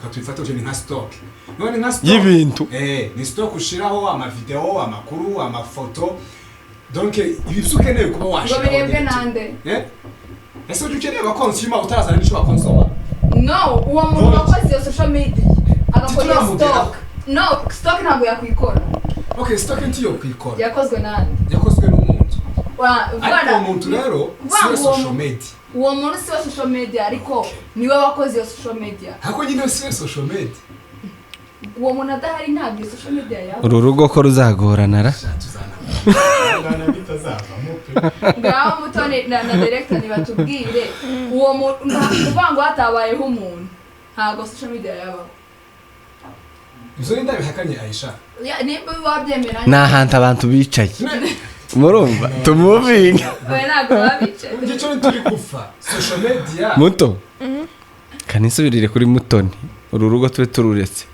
katwifata uje ni nka stock none nka stock y'ibintu ni stock ushiraho ama video amakuru amafoto donc ibi ukeneye kuba washira ngo birebwe nande ese uje ukeneye abakonsumer utarazana n'icyo bakonsoma no uwo muntu wakoze social media agakora stock no stock ntabwo yakwikora okay stock ntiyo kwikora yakozwe nande yakozwe n'umuntu ariko umuntu rero si social media uwo muntu si social media ariko niwe wakoze iyo social media hako nyine si social media uwo muntu adahari ntabwo social media yawe uru rugo ko ruzagorana ra ngaho mutone na director nibatubwire uwo muntu kuvuga ngo hatabayeho umuntu ntabwo social media yabaho izo ni ndabihakanye Aisha nimba wabyemera ni ahantu abantu bicaye murumva tumuvinga oya ntabwo babicaye icyo turi kufa social media muto kanisubirire kuri mutoni uru rugo tube tururetse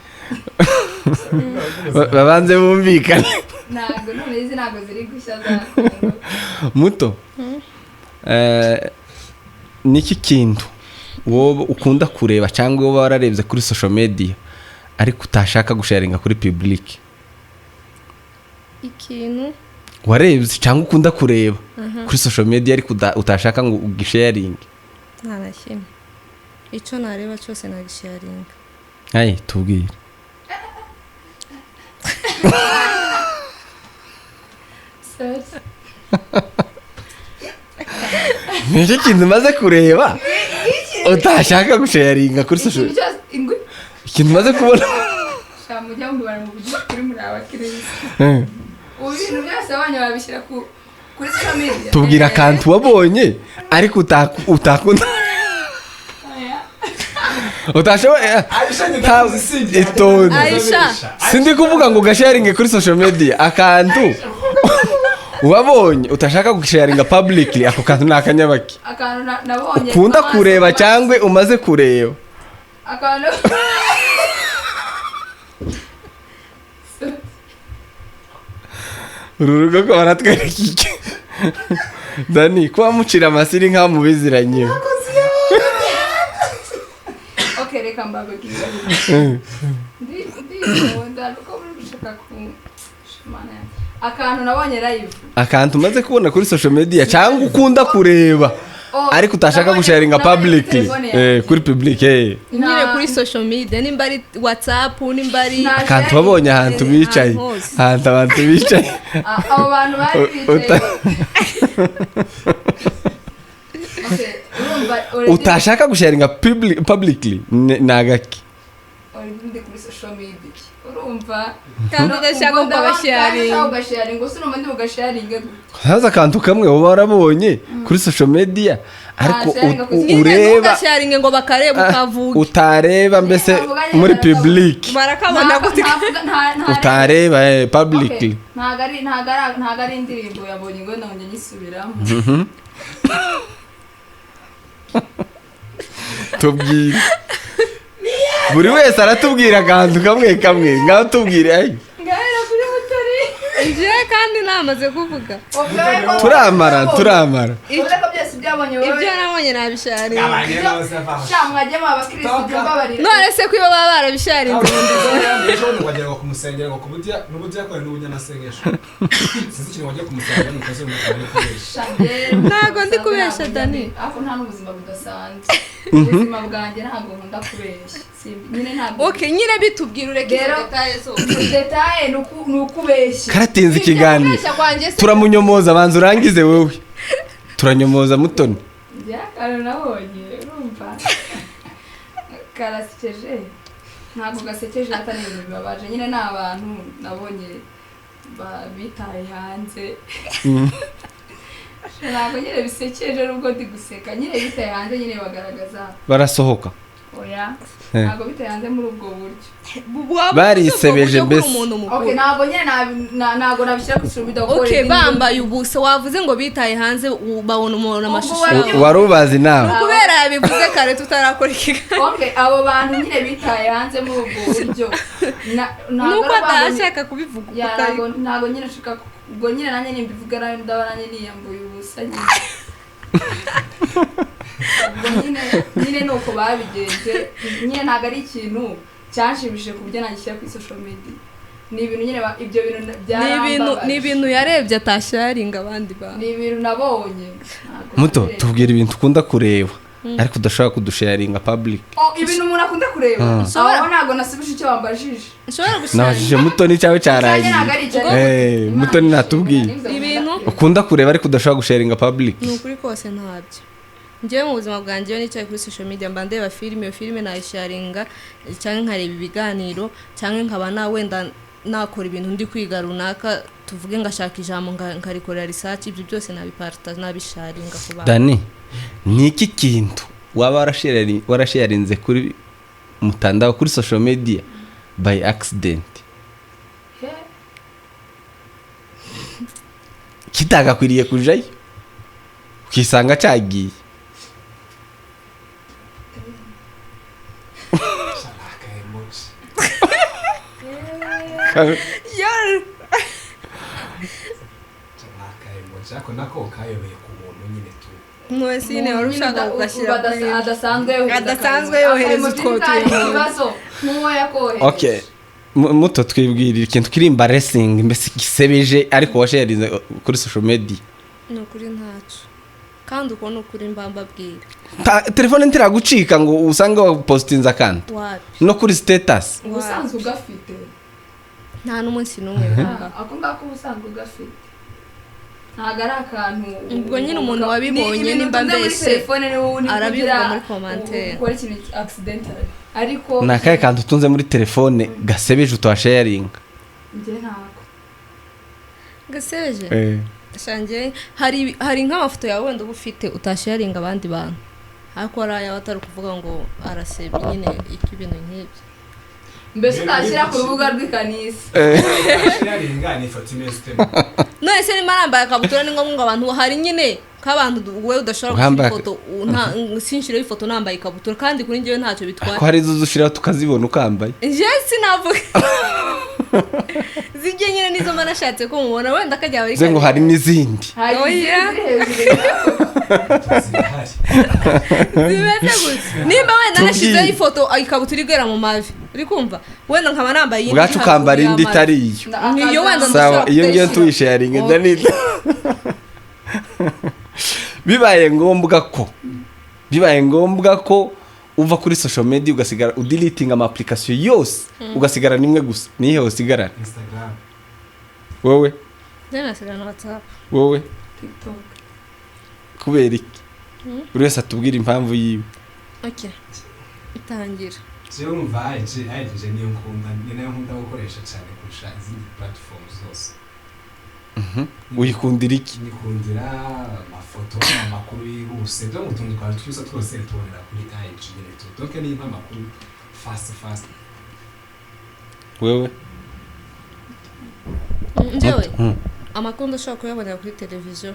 babanze bumvikane ntabwo none izi ntabwo ziri gushya muto niki kintu wowe ukunda kureba cyangwa wowe wararebye kuri social media ariko utashaka gusharinga kuri public ikintu warebye cyangwa ukunda kureba kuri social media ariko utashaka ngo ugisharinge nta na kimwe icyo nareba cyose nagisharinga ayi tubwire nicyo kintu umaze kureba utashaka gusharinga kuri social media ikintu umaze kubona mujya mubara mu buryo kuri muri abakirisitu ubu bintu byose abanya babishyira kuri social media tubwira akantu wabonye ariko utakunda utashoboye Aisha sindi kuvuga ngo ugasharinge kuri social media akantu wabonye utashaka gusharinga publicly ako kantu nakanyabaki akantu nabonye ukunda kureba cyangwa umaze kureba akantu ururugo ko baratwereka iki Dani kuba mucira amasiri nk'aho mubiziranye okay reka mbabwira akantu nabonye live akantu umaze kubona kuri social media cyangwa ukunda kureba ariko utashaka gusharinga publicly kuri public nyine kuri social media nimba ari WhatsApp nimba ari akantu wabonye ahantu bicaye ahantu abantu bicaye abo bantu bari bicaye utashaka gusharinga publicly nagaki ndi kuri social media urumva kandi udashaka ko basharinga ngo sinumva ndi bugasharinga haza akantu kamwe uba warabonye kuri social media ariko ureba ugasharinga ngo bakareba ukavuga utareba mbese muri public barakabona gute utareba publicly ntago ari indirimbo yabonye ngo ndonge nyisubiramo tubwire buri wese aratubwira akantu kamwe ngaho tubwire ngahera kuri Ukuri Njye kandi namaze kuvuga turamara ureka byose byabonye wowe ibyo nabonye nabisharinze mwajyemo abakristo mbabarira none se ko iyo baba barabisharinze ejo wajyaga kumusengera ngo kubujya n'ubujya akora n'ubunyamasengesho sinzi ikintu wajya kumusengera mu kazi n'ukoresha ntago ndi kubesha Dani ako nta n'ubuzima budasanzwe ubuzima bwanjye ntago nkunda kubesha nyine ntago okay nyine bitubwira ureke details zo detail n'ukubeshya karatinze ikiganiro turamunyomoza abanza urangize wowe turanyomoza Mutoni byakaro nabonye urumva karasekeje ntabwo gasekeje atari ibintu bibabaje nyine n'abantu nabonye bitaye hanze ntabwo nyine bisekeje nubwo ndi guseka nyine bitaye hanze nyine bagaragaza barasohoka oya ntabwo bitaye hanze muri ubwo buryo barisebeje mbese okay ntabwo nyine ntabwo nabishyira ku ishuri bidakora okay bambaye ubusa wavuze ngo bitaye hanze babona umuntu amashusho warubazi nawe kubera yabivuze kare tutarakora ikiganiro okay abo bantu nyine bitaye hanze muri ubwo buryo nuko adashaka kubivuga ntabwo nyine nshaka ubwo nyine nanjye nimbivuga ndabona nanjye niyambuye ubusa nyine nuko babigenje nyine ntabwo ari ikintu cyanshimishije ku buryo nagishyira kuri social media ni ibintu nyine ibyo bintu byarambabaje ni ibintu yarebye atasharinga abandi bantu ni ibintu nabonye Muto tubwira ibintu ukunda kureba ariko udashaka kudusharinga public ibintu umuntu akunda kureba aho ntabwo nasubije icyo wambajije nabajije Mutoni cyawe cyarangiye Mutoni natubwiye ibintu ukunda kureba ariko udashaka gusharinga public ni ukuri kose ntabyo njyewe mu buzima bwanjye iyo nicaye kuri social media mba ndeba filime iyo filime nayisharinga cyangwa nkareba ibiganiro cyangwa nkaba wenda nakora ibintu ndi kwiga runaka tuvuge ngashaka ijambo nkarikorera research ibyo byose nabipartage nabisharinga ku bantu Dani ni iki kintu waba warasharinze kuri mutandao kuri social media by accident kitagakwiriye kujayo ukisanga cyagiye Ako nako kayobeye ku muntu nyine tu mwese nyine wari ushaka kugashyira adasanzwe yohereza utwo ibibazo nk'uwo yakohereje okay Muto twibwirira ikintu kiri embarrassing mbese gisebeje ariko washarinze kuri social media ni ukuri ntacyo kandi uko ni ukuri mbabwira telefone ntiragucika ngo usange wapostinze akantu no kuri status ubusanzwe ugafite nta n'umunsi n'umwe bihamba ako ngako ubusanzwe ugafite ntago ari akantu ubwo nyine umuntu wabibonye nimba mbese arabivuga muri commentaire ukora ikintu accidental ariko nakaye kantu utunze muri telefone gasebeje utwasharinga njye ntako gasebeje shanjye hari nk'amafoto yawe wenda uba ufite utasharinga abandi bantu ariko ari ayawe atari kuvuga ngo arasebye nyine iki ibintu nk'ibyo mbese utashyira ku rubuga rw'ikanisa sharinga ni ifoto imeze none se nimba nambaye akabutura ni ngombwa ngo abantu hari nyine nk'abantu wowe udashobora gushyira ifoto sinshyireho ifoto nambaye ikabutura kandi kuri njyewe ntacyo bitwaye ko hari izo ushiraho tukazibona ukambaye njye sinavuga zijye nyine nizo mba nashatse ko mubona wenda akajya bari ngo hari n'izindi zimeze gutya nimba wenda nashyizeho ifoto ikabutura igera mu mavi uri kumva wenda nkaba nambaye iyindi bwacu ukambara indi itari iyo wenda sawa iyo ngiyo tuyisharinga Danita bibaye ngombwa ko uva kuri social media ugasigara udeleting ama application yose ugasigara nimwe gusa nihe usigara Instagram wowe nasigara na WhatsApp wowe TikTok kubera iki buri wese atubwira impamvu yiwe okay itangira jewe numva IG niyo nkunda ni nayo nkunda gukoresha cyane kurusha izindi platforms zose. uyikundira iki? Nikundira amafoto amakuru yihuse byo mu tuntu twiza twose tubonera kuri IG nyine donc ni amakuru fast wewe njyewe amakuru ndashobora kuyabonera kuri televiziyo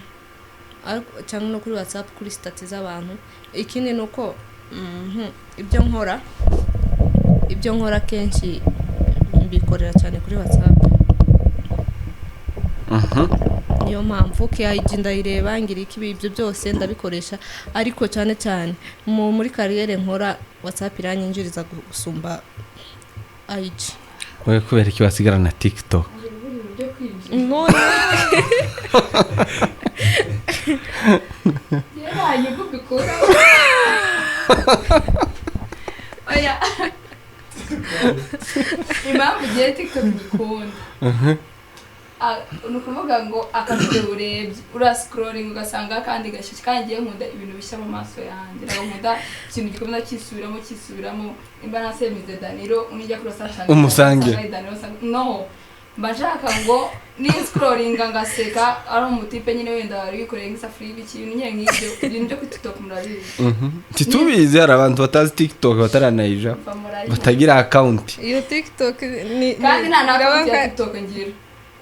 cyangwa no kuri WhatsApp kuri stati z'abantu. Ikindi ni uko ibyo nkora kenshi mbikorera cyane kuri WhatsApp. Niyo mpamvu IG ndayireba ngira iki ibyo byose ndabikoresha, ariko cyane cyane muri kariyere nkora WhatsApp iranyinjiriza gusumba IG. wewe kubera iki wasigara na TikTok? None yaraye kubikora oya impamvu ugiye TikTok gikunda nukuvuga ngo akavideo urebye urascrolling ugasanga kandi gashyushye, kandi ngiye nkunda ibintu bishya mu maso yanjye, nkunda ikintu gikomeza kisubiramo imba nasemize Danilo unijya kuri search umusange no Bashaka ngo ni scrolling ngaseka ari umutipe nyine wenda wari wikoreye nk'isafuriya ikintu nyine nk'ibyo ibintu byo kuri TikTok murabizi. Titubizi hari abantu batazi TikTok bataranayija batagira account. iyo TikTok ni kandi nta account ya TikTok ngira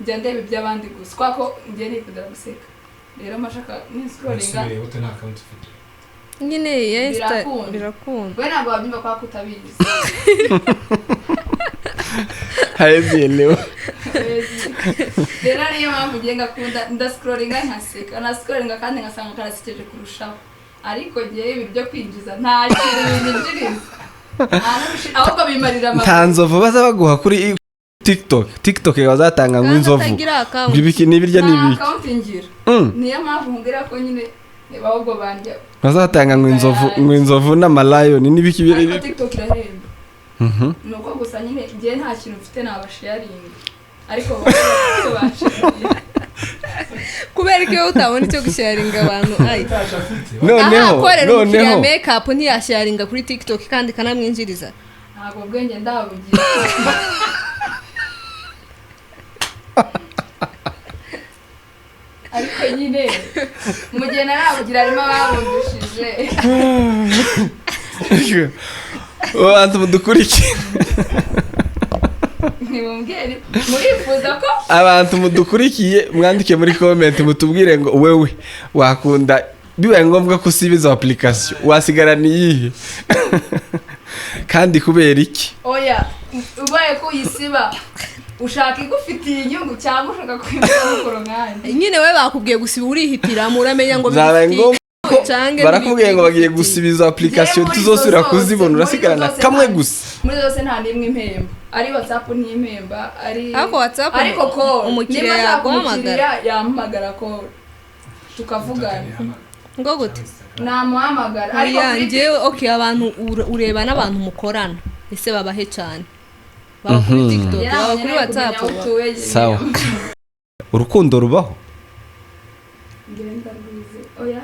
njya ndeba iby'abandi gusa kwako ngiye nikundira guseka. Rero Bashaka ni scrolling uta na account ufite nyine yesta birakunda. We ntabwo wabyumva kwa kutabizi. Hayebielewa. Rero niyo mpamvu ngiye ngakunda ndascrollinga nkaseka na scrollinga kandi ngasanga karasikeje kurushaho, ariko ngiye ibi byo kwinjiza nta kintu binjiriza ahubwo bimarira ntanzovu baza baguha kuri TikTok bazatanga ngo inzovu bibiki nibirya nibiki account ngira niyo mpamvu ngira ko nyine ahubwo bandya bazatanga ngo inzovu n'amalayo nibiki biri TikTok irahemba. Nuko gusa nyine ngiye nta kintu mfite nabasharinga, ariko basharinga kubera ko utabona icyo gusharinga abantu noneho makeup ntiyasharinga kuri TikTok kandi kanamwinjiriza. Ntabwo bwenge ndabugira ariko nyine mugena nabugira arimo babundushije abantu mudukurikiye ntimumbwire murifuza ko abantu mudukurikiye mwandike muri comment mutubwire ngo wewe wakunda bibaye ngombwa ko usibiza application wasigara niyihe kandi kubera iki? Oya ubaye ko uyisiba ushaka igufitiye inyungu cyangwa ushaka kwimura mukoro nkanje nyine we bakubwiye gusiba urihitiramo uramenya ngo barakubwiye ngo bagiye gusibiza application tuzosura kuzibona urasigarana kamwe gusa. Muri zose nta nimwe impemba, ari WhatsApp n'impemba, ariko ko umukiriya yampamagara ko tukavugana ngo gute namuhamagara ariko yanjye okay abantu ureba n'abantu mukorana ese babahe cyane baba kuri TikTok baba kuri WhatsApp sawa. Urukundo rubaho? ngenda rwize oya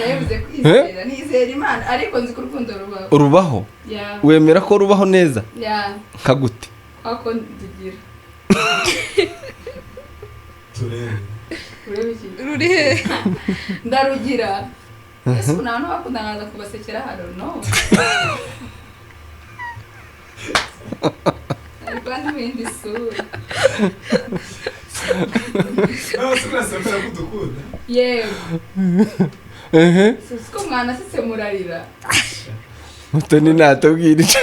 Yavuze kwizera nizera Imana ariko nzi ko urukundo rubaho. Wemera ko rubaho neza? Kagute ako ndigira rurihe ndarugira ese unabantu bakundanaza kubasekera hano no Rwanda bindi sura Sura kudukunda yego siko mwana sise murarira mutoni natubwira icyo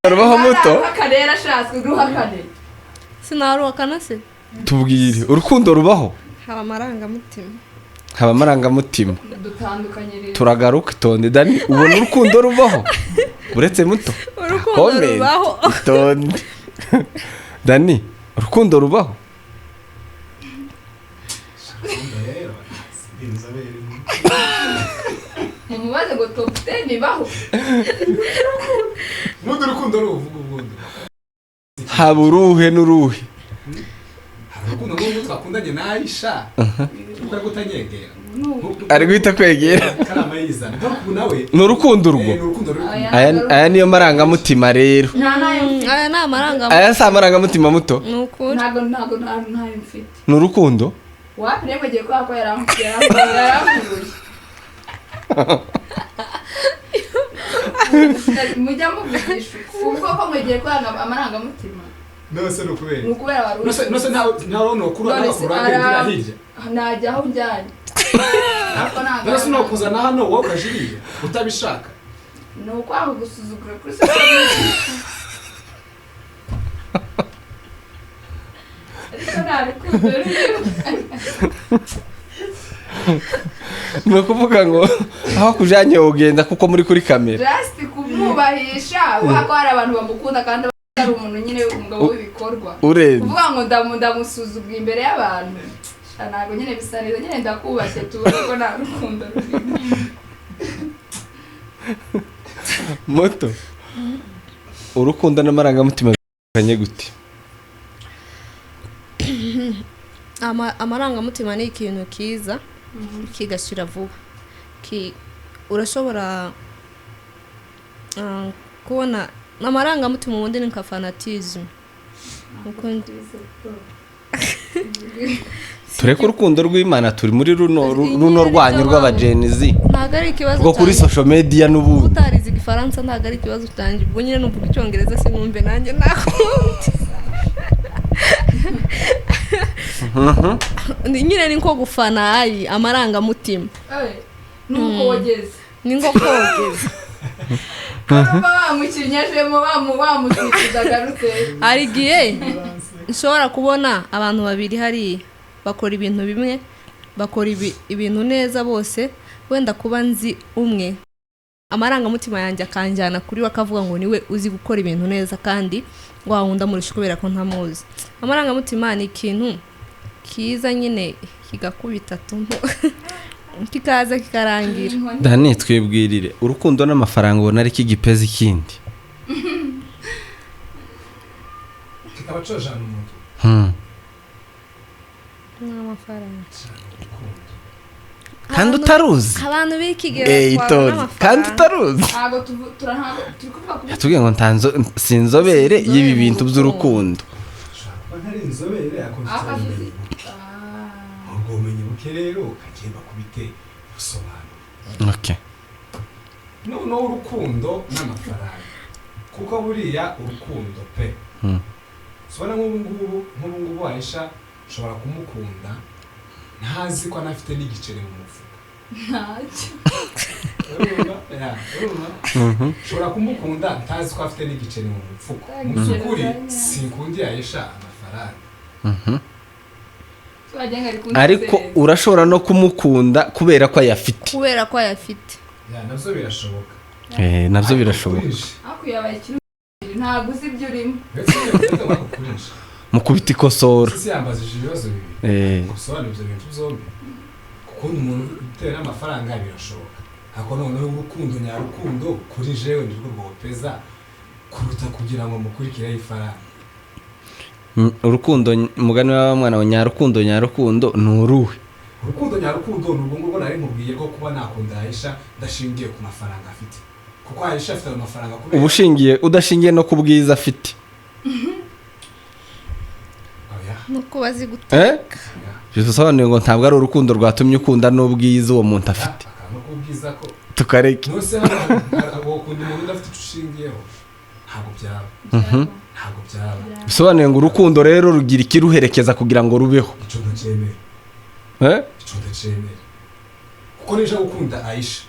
rubaho muto akarera shaswe ruhakane sinaruhakana se tubwire urukundo rubaho? haba amarangamutima dutandukanye rero turagaruka tonde Dani ubona urukundo rubaho uretse muto urukundo rubaho tonde Dani urukundo rubaho? mubaze ngo top 10 bibaho mudu urukundo ruvuga ubundi haba uruhe n'uruhe urukundo ngo twakundanye na Aisha ukora gutanyegera ari guhita kwegera karama yizana ntabwo nawe ni urukundo urwo aya niyo marangamutima rero aya ni amarangamutima aya si amarangamutima muto ni ukuri ntago ntayo mfite ni urukundo wapi rero mugiye kwa ko yaramvuye mujya muvugisha ubwo ko mugiye kwanga amarangamutima nose no kubera ni ukubera waruzi nose ntawo no kuri agendera hirya najya aho njyanye nose no kuzana hano wowe ukajiriye utabishaka ni ukwanga gusuzugura kuri social media ariko ntabikundo ni ukuvuga ngo aho kujanye ugenda kuko muri kuri kamera just kumwubahisha ko hari abantu bamukunda kandi ari umuntu nyine umugabo w'ibikorwa kuvuga ngo ndamusuzugura imbere y'abantu ntabwo nyine bisa neza nyine ndakubashye tubone ko nta rukundo rurimo moto urukundo n'amarangamutima bikanye gute amarangamutima ni ikintu kiza kigashira vuba urashobora kubona amarangamutima ubundi ni nka fanatisme tureke urukundo rw'Imana turi muri runo rwanyu rw'abajenizi ntago ari ikibazo rwo kuri social media n'ubu utarize igifaransa ntago ari ikibazo cyanje ubwo nyine nuvuga icyongereza sinumve nanjye nakundi nyine ni nko gufana ayi amarangamutima nuko wogeze ni nko kogeza bamukinyejemo bamusitiza garutse arigiye nshobora kubona abantu babiri hari bakora ibintu bimwe bakora ibintu neza bose wenda kuba nzi umwe amarangamutima yanjye akanjyana kuri we akavuga ngo niwe uzi gukora ibintu neza kandi wahunda murisha kubera ko ntamuzi amarangamutima ni ikintu kiza nyine kigakubita tuntu kikaza kikarangira Dani twibwirire urukundo n'amafaranga ubona ari kigipeza ikindi kitabacoja n'umuntu n'amafaranga kandi utaruzi abantu bikigera kwa kandi utaruzi ntago turi kuvuga ku yatubwiye ngo sinzobere y'ibi bintu by'urukundo ntari inzobere akonje ubwo umenye buke rero kagenda kubite busobanura okay no urukundo n'amafaranga kuko buriya urukundo pe sobana nk'ubu Aisha ushobora kumukunda ntazi ko anafite n'igiceri mu mufuka ntacyo ushobora kumukunda ntazi ko afite n'igiceri mu mufuka mu by'ukuri sinkundi Aisha amafaranga ariko urashobora no kumukunda kubera ko ayafite nabyo birashoboka nabyo birashoboka ariko yabaye ikintu ntabwo uzi ibyo urimo mukubita ikosora isi yambazije ibibazo bibiri gusobanura ibyo bintu byombi kuko umuntu utera n'amafaranga birashoboka ariko noneho urukundo nyarukundo kuri jewe nirwo rwopeza kuruta kugira ngo mukurikire ifaranga urukundo umugani w'abana wa nyarukundo ni uruhe urukundo nyarukundo ni ubwo ngubwo nari nkubwiye ko kuba nakunda Aisha ndashingiye ku mafaranga afite kuko Aisha afite amafaranga kubera udashingiye no ku bwiza afite nuko bazi guteka bisobanuye ngo ntabwo ari urukundo rwatumye ukunda n'ubwiza uwo muntu afite ubwiza ko tukareke nose abo kundi umuntu udafite ushingiyeho ntabwo byaba bisobanuye ngo urukundo rero rugira ikiruherekeza kugira ngo rubeho ico ndacemera kuko nije gukunda Aisha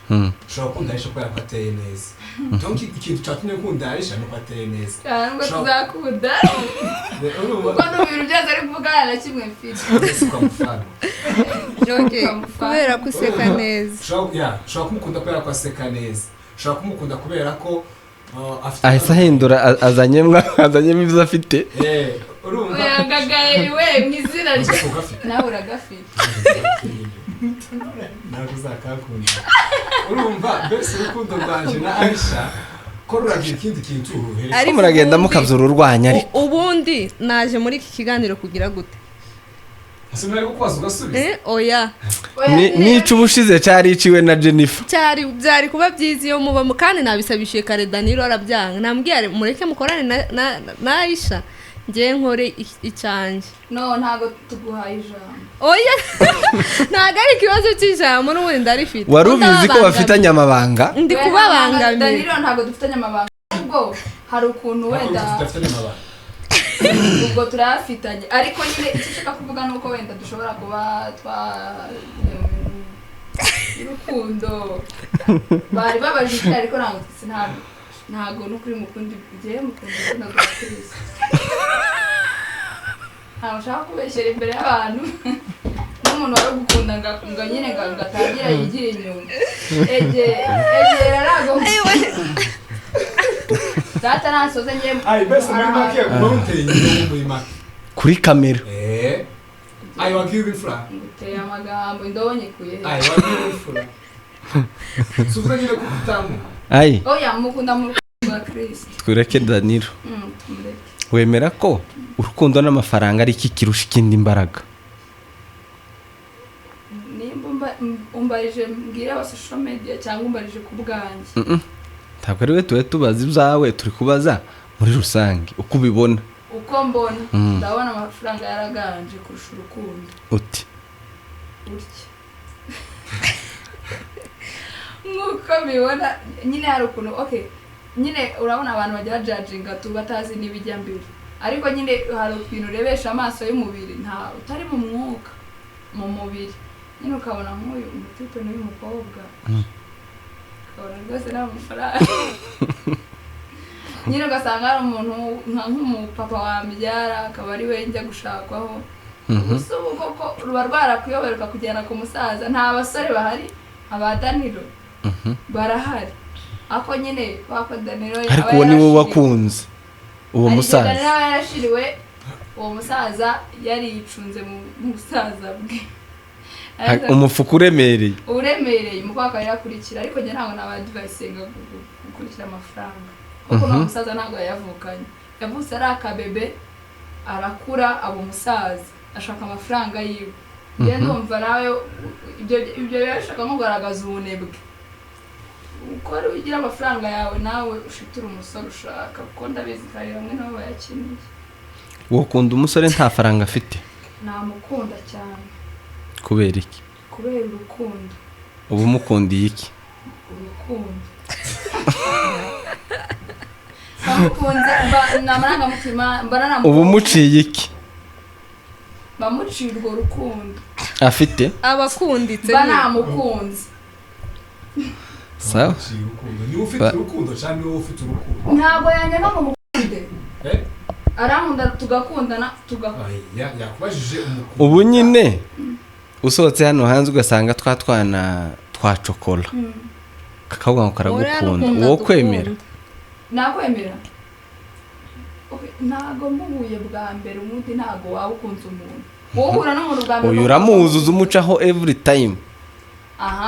ushobora gukunda Aisha kubera ko ateye neza donc ikintu cyatumye gukunda Aisha nuko ateye neza ngo tuzakunda kuko n'ibintu byose ari kuvuga na kimwe mfite kubera ko useka neza ushobora kumukunda kubera ko aseka neza ushobora kumukunda kubera ko ahise ahindura azanyemo ibyo afite urangagaye we mwizina nawe uragafite ntabwo uzakakunda urumva mbese urukundo rwanje na Aisha ko ruragira ikindi kintu uruhera ariko muragenda mukabyura urwanya ariko ubundi naje muri iki kiganiro kugira gute Asimara kubaza ugasubiza oya nica ubushize cyari iciwe na Jennifer byari kuba byiza iyo muba kandi nabisabishiye kare Danilo arabyanga nambwiye mureke mukorane na Aisha ngiye nkore icyanjye ntago tuguhaye ijambo oya ntago ari ikibazo cy'ijambo n'ubundi ndarifite wari ubizi ko bafitanye amabanga ndi kubabangamira Danilo ntago dufitanye amabanga ubwo hari ukuntu wenda ubwo turafitanye ariko nyine icyo ushaka kuvuga nuko wenda dushobora kuba urukundo bari babajije ariko ntago n'ukuri mukundi igihe mukundi no Kristo ntago ushaka kubeshyera imbere y'abantu n'umuntu wari gukunda ngo nyine ngatangira yigira inyuma egera ntago data nasoze ngiye bese muri make unteye inyuma muri make kuri kamera wagiye imfura nguteye amagambo indobonyekuye wagiye imfura suvuga nyine kutamu oya mukunda mu rwa Kristo twureke Danilo wemera ko urukundo n'amafaranga ari iki kirusha ikindi imbaraga nimba umbarije mbwira wa social media cyangwa umbarije ku bwanjye ntabwo ari we tuwe tubaza ibyawe turi kubaza muri rusange uko ubibona uko mbona ndabona amafaranga yaraganje kurusha urukundo uti utya nk'uko mbibona nyine hari ukuntu nyine urabona abantu bajya bajajinga batazi n'ibijya mbere ariko nyine hari ukuntu urebesha amaso y'umubiri utari mu mwuka mu mubiri nyine ukabona nk'uyu umutipe n'uyu mukobwa ukabona rwose nta mafaranga nyine ugasanga hari umuntu nk'umupapa wambyara akaba ari we njya gushakwaho gusa ubu koko ruba rwarakuyoberwa kugenda ku musaza nta basore bahari aba Danilo barahari ako nyine wako Danilo ariko uwo ni wowe wakunze uwo musaza Danilo yarashiriwe uwo musaza yari yicunze mu musaza bwe umufuka uremereye umukobwa yakurikira ariko njye ntabwo nabadivayisinga gukurikira amafaranga kuko uwo musaza ntabwo yayavukanye yavutse ari akabebe arakura abo musaza ashaka amafaranga yiwe njye ndumva nawe ibyo yashaka nko kugaragaza ubunebwe uko ugira amafaranga yawe nawe ushitura umusore ushaka kuko ndabizi kare bamwe nabo bayakiniye wakunda umusore nta faranga afite namukunda cyane kubera iki kubera urukundo ubu mukundiye iki urukundo bamukunze n'amarangamutima ubu muciye iki bamuciye urwo rukundo afite abakunditse banamukunze sawa niwe ufite urukundo cyane niwe ufite urukundo ntabwo yanjye no mukunde arankunda tugakundana yakubajije ubu nyine usohotse hano hanze ugasanga twana twa chocola kakavuga ngo karagukunda uwo kwemera nakwemera ntago muhuye bwa mbere umundi ntago waba ukunze umuntu wowe uhura n'umuntu bwa mbere uyu uramuzuza umucaho every time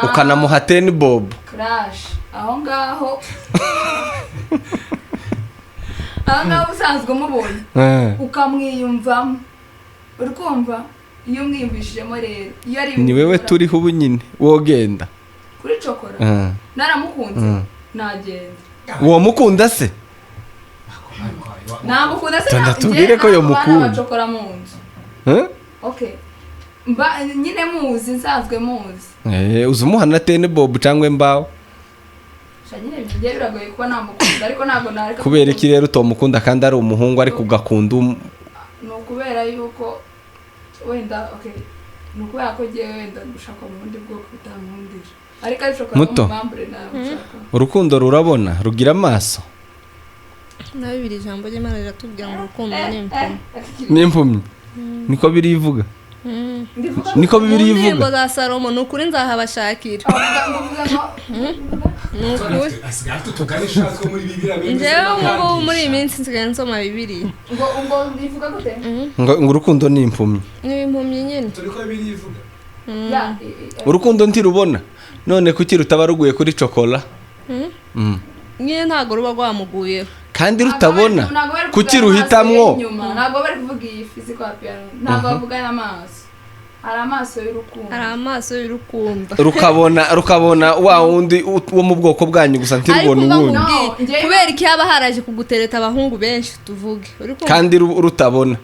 ukanamuha 10 bob crash aho ngaho usanzwe umubonye ukamwiyumvamo urikumva iyo umwiyumvishijemo rero iyo ari ni wewe turiho ubu nyine wogenda kuri chocola naramukunze nagenda uwo mukunda se namukunda se ndatubwire ko yo mukunda chocola mu nzu okay nyine muzi nsanzwe muzi uzumuha na 10 bob cyangwa imbaho nyine bigiye biragoye kuba namukunda ariko ntabwo nareka kubera iki rero utomukunda kandi ari umuhungu ariko ugakunda no kubera yuko wenda no kubera ko giye wenda gushaka mu bundi bwoko butankundira ariko ari chocola mu mambure nashaka urukundo rurabona rugira amaso na bibiri ijambo ry'Imana riratubwira ngo urukundo n'impumyi niko birivuga niko bibiri ivuga ngo za Salomo nukuri nzahabashakira njyewe ngo muri iyi minsi nsigaye nsoma bibiri ngo bivuga gute ngo urukundo ni impumyi nyine urukundo ntirubona none kuki rutaba ruguye kuri chocola nyine ntago ruba rwamuguyeho kandi rutabona kuki ruhitamwo ntago bari kuvuga iyi physical appearance ntago bavuga n'amaso hari amaso y'urukundo rukabona wa wundi wo mu bwoko bwanyu gusa ntirubona uwundi kubera iki haba haraje kugutereta abahungu benshi tuvuge kandi rutabona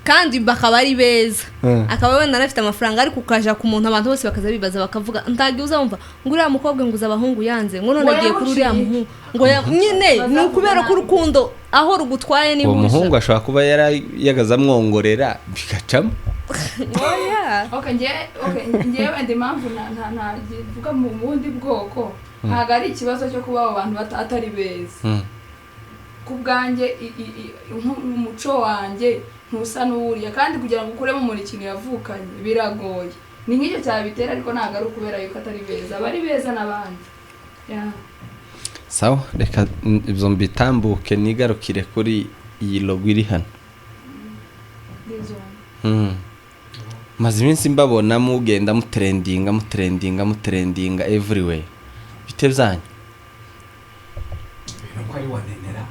kandi bakaba ari beza akaba wenda anafite amafaranga ariko ukaja ku muntu abantu bose bakaza bibaza bakavuga ndagiye uzumva ngo uriya mukobwa nguza abahungu yanze ngo none agiye kuri uriya muhungu ngo nyine ni ukubera ko urukundo aho rugutwaye ni uwo muhungu ashobora kuba yagaza amwongorera bigacamo ngewe wenda impamvu ntavuga mu bundi bwoko ntabwo ari ikibazo cyo kuba abo bantu atari beza ku bwanjye umuco wanjye ntusa n'uwuriya kandi kugira ngo ukuremo umuntu ikintu yavukanye biragoye ni nk'icyo cyabitera ariko ntabwo ari ukubera yuko atari beza bari beza n'abandi sawa reka ibyo mbitambuke nigarukire kuri iyi logo iri hano maze iminsi mbabona mugenda mutrendinga everywhere bite byanyu nuko ari wanenera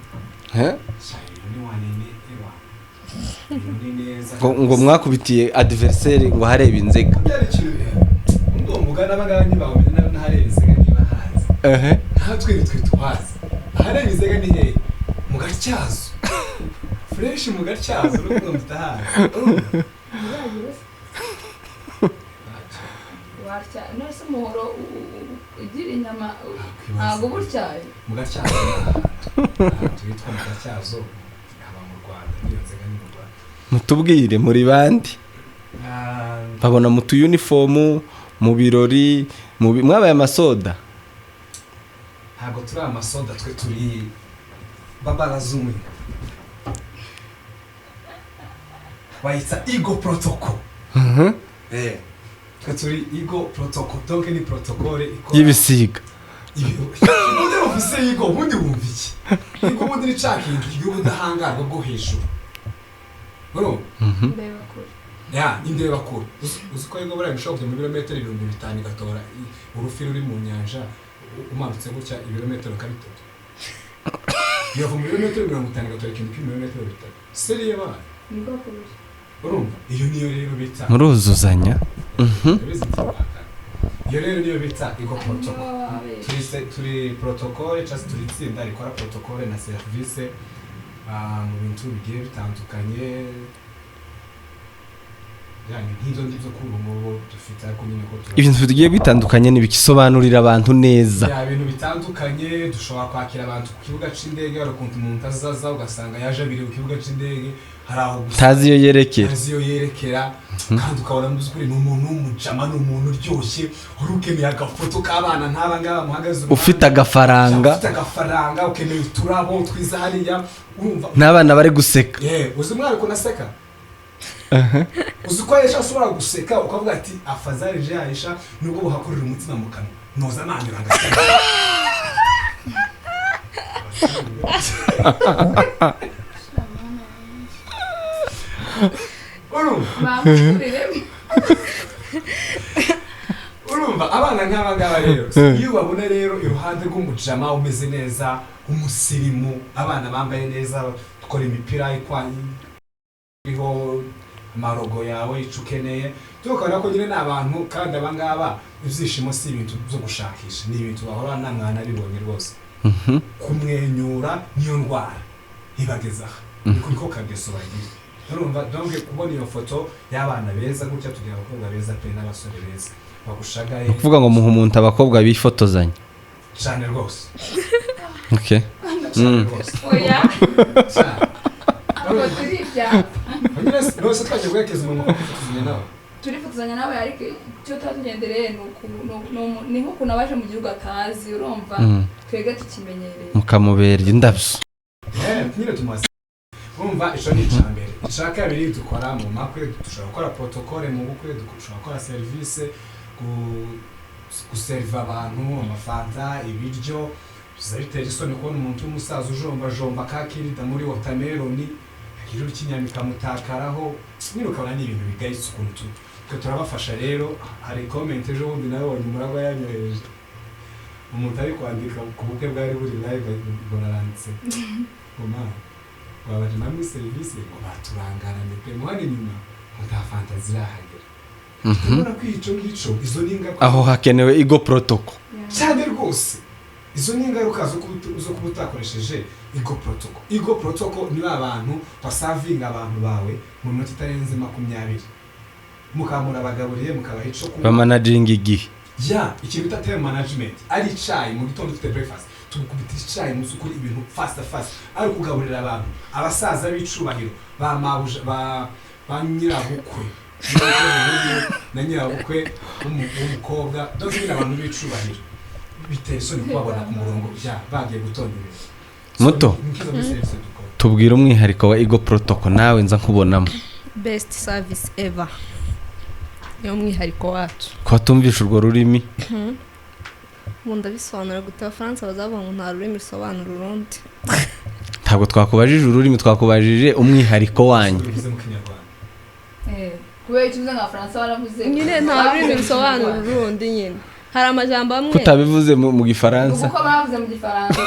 ni wanene ngo mwakubitiye adversaire ngo hareba inzega ndo mugana abagani bawe n'hareba inzega niba hazi natwe nitwe tuhazi hareba inzega ni he mu gatyazo fresh mu gatyazo n'ubwo mutahazi warya nose muhoro ugira inyama ntabwo buryaye mu gatyazo twitwa mu gatyazo aba mu Rwanda niyo nzega ni mu Rwanda mutubwire muri bandi babona mu tu uniform mu birori mwabaye amasoda ntabwo turi amasoda twe turi babarazumwe bayita ego protocol twe turi ego protocol donc ni protocol y'ibisiga ubundi ufise ego ubundi wumva iki ego ubundi ni cakintu y'ubudahangarwa bwo hejuru bro indeba kure uzi ko ego baraye bishobora mu birometero 500 gatora urufi ruri mu nyanja umanutse gutya ibirometero kabitatu yava mu birometero 50 gatora ikintu kilometero 3 seriye ba niko kure urumva iyo niyo rero bita muruzuzanya iyo rero niyo bita ego protocol turi protocol cyangwa turi tsinda rikora protocol na service mu bintu bigiye bitandukanye yani nk'ibyo ndivyo kuri ubu dufite ariko nyine ko ibintu bigiye bitandukanye nibikisobanurira abantu neza ya ibintu bitandukanye dushobora kwakira abantu ku kibuga c'indege barakunta umuntu azaza ugasanga yaje abiri ku kibuga c'indege hari aho tazi yo yerekera kandi ukabona mu byukuri ni umuntu w'umujama ni umuntu uryoshye urukeneye agafoto k'abana ntaba ngaba muhagaze ufite agafaranga ukeneye uturabo twiza hariya urumva n'abana bari guseka uzi mwari ko naseka uzi ko yesha ashobora guseka ukavuga ati afazari je yayisha nubwo buhakorera umutima mu kanwa noza amanyura ngaseka urumva abana nk'abangaba rero iyo babona rero iruhande rw'umujama umeze neza umusirimu abana bambaye neza dukora imipira ikwanye iriho amarogo yawe icukeneye tukabona ko nyine n'abantu kandi abangaba ibyishimo si ibintu byo gushakisha ni ibintu bahora nta mwana bibonye rwose kumwenyura niyo ndwara ibagezaho niko kageso bagira urumva donc kubona iyo foto y'abana beza gutya tugira abakobwa beza pe n'abasore beza bagushagaye kuvuga ngo muha umuntu abakobwa bifotozanya cyane rwose okay oya abo turibya nose twaje gwekeza umuntu kufotozanya nawe turifotozanya nawe ariko cyo tatugendereye ni nko kunabaje mu gihugu atazi urumva twege tukimenyereye mukamubera indabyo nyine tumaze urumva ico ni icambere icaka kabiri dukora mu makwe dushobora gukora protocol mu bukwe dushobora gukora service guserva abantu amafanta ibiryo bizabitera isoni kubona umuntu w'umusaza ujomba kakirida muri watermelon akirura ikinyamika mutakaraho nyine ukabona ni ibintu bigayitse ukuntu twe turabafasha rero hari comment ejo bundi nabonye umuragwa yanyohereje umuntu ari kwandika ku bukwe bwari buri live bonaranditse umwana wabaje namwe service ngo baturangana pe mwana inyuma nta fantasy irahagera ubona ko ico izo ningaruka aho hakenewe ego protocol cyane rwose izo ningaruka zo kuba utakoresheje ego protocol ni abantu basavinga abantu bawe mu minota itarenze 20 mukamura abagaburiye mukabaha ico kuba bamanaging igihe ikintu bita time management ari icyayi mu gitondo dufite breakfast tugukubita icyayi mu sukuri ibintu fast ari kugaburira abantu abasaza b'icubahiro ba mabuja ba nyirabukwe na nyirabukwe umukobwa dozina abantu b'icubahiro biteye isoni kubabona ku murongo bagiye gutondera muto tubwira umwihariko wa ego protocol nawe nza nkubonamo best service ever yo mwihariko wacu ko tumvisha urwo rurimi munda bisobanura gute Abafaransa bazavuga ngo nta rurimi rusobanura urundi ntabwo twakubajije ururimi twakubajije umwihariko wanyu kubera icyo uvuze nka Faransa baravuze nyine nta rurimi rusobanura urundi nyine hari amajambo amwe kutabivuze mu gifaransa uko bavuze mu gifaransa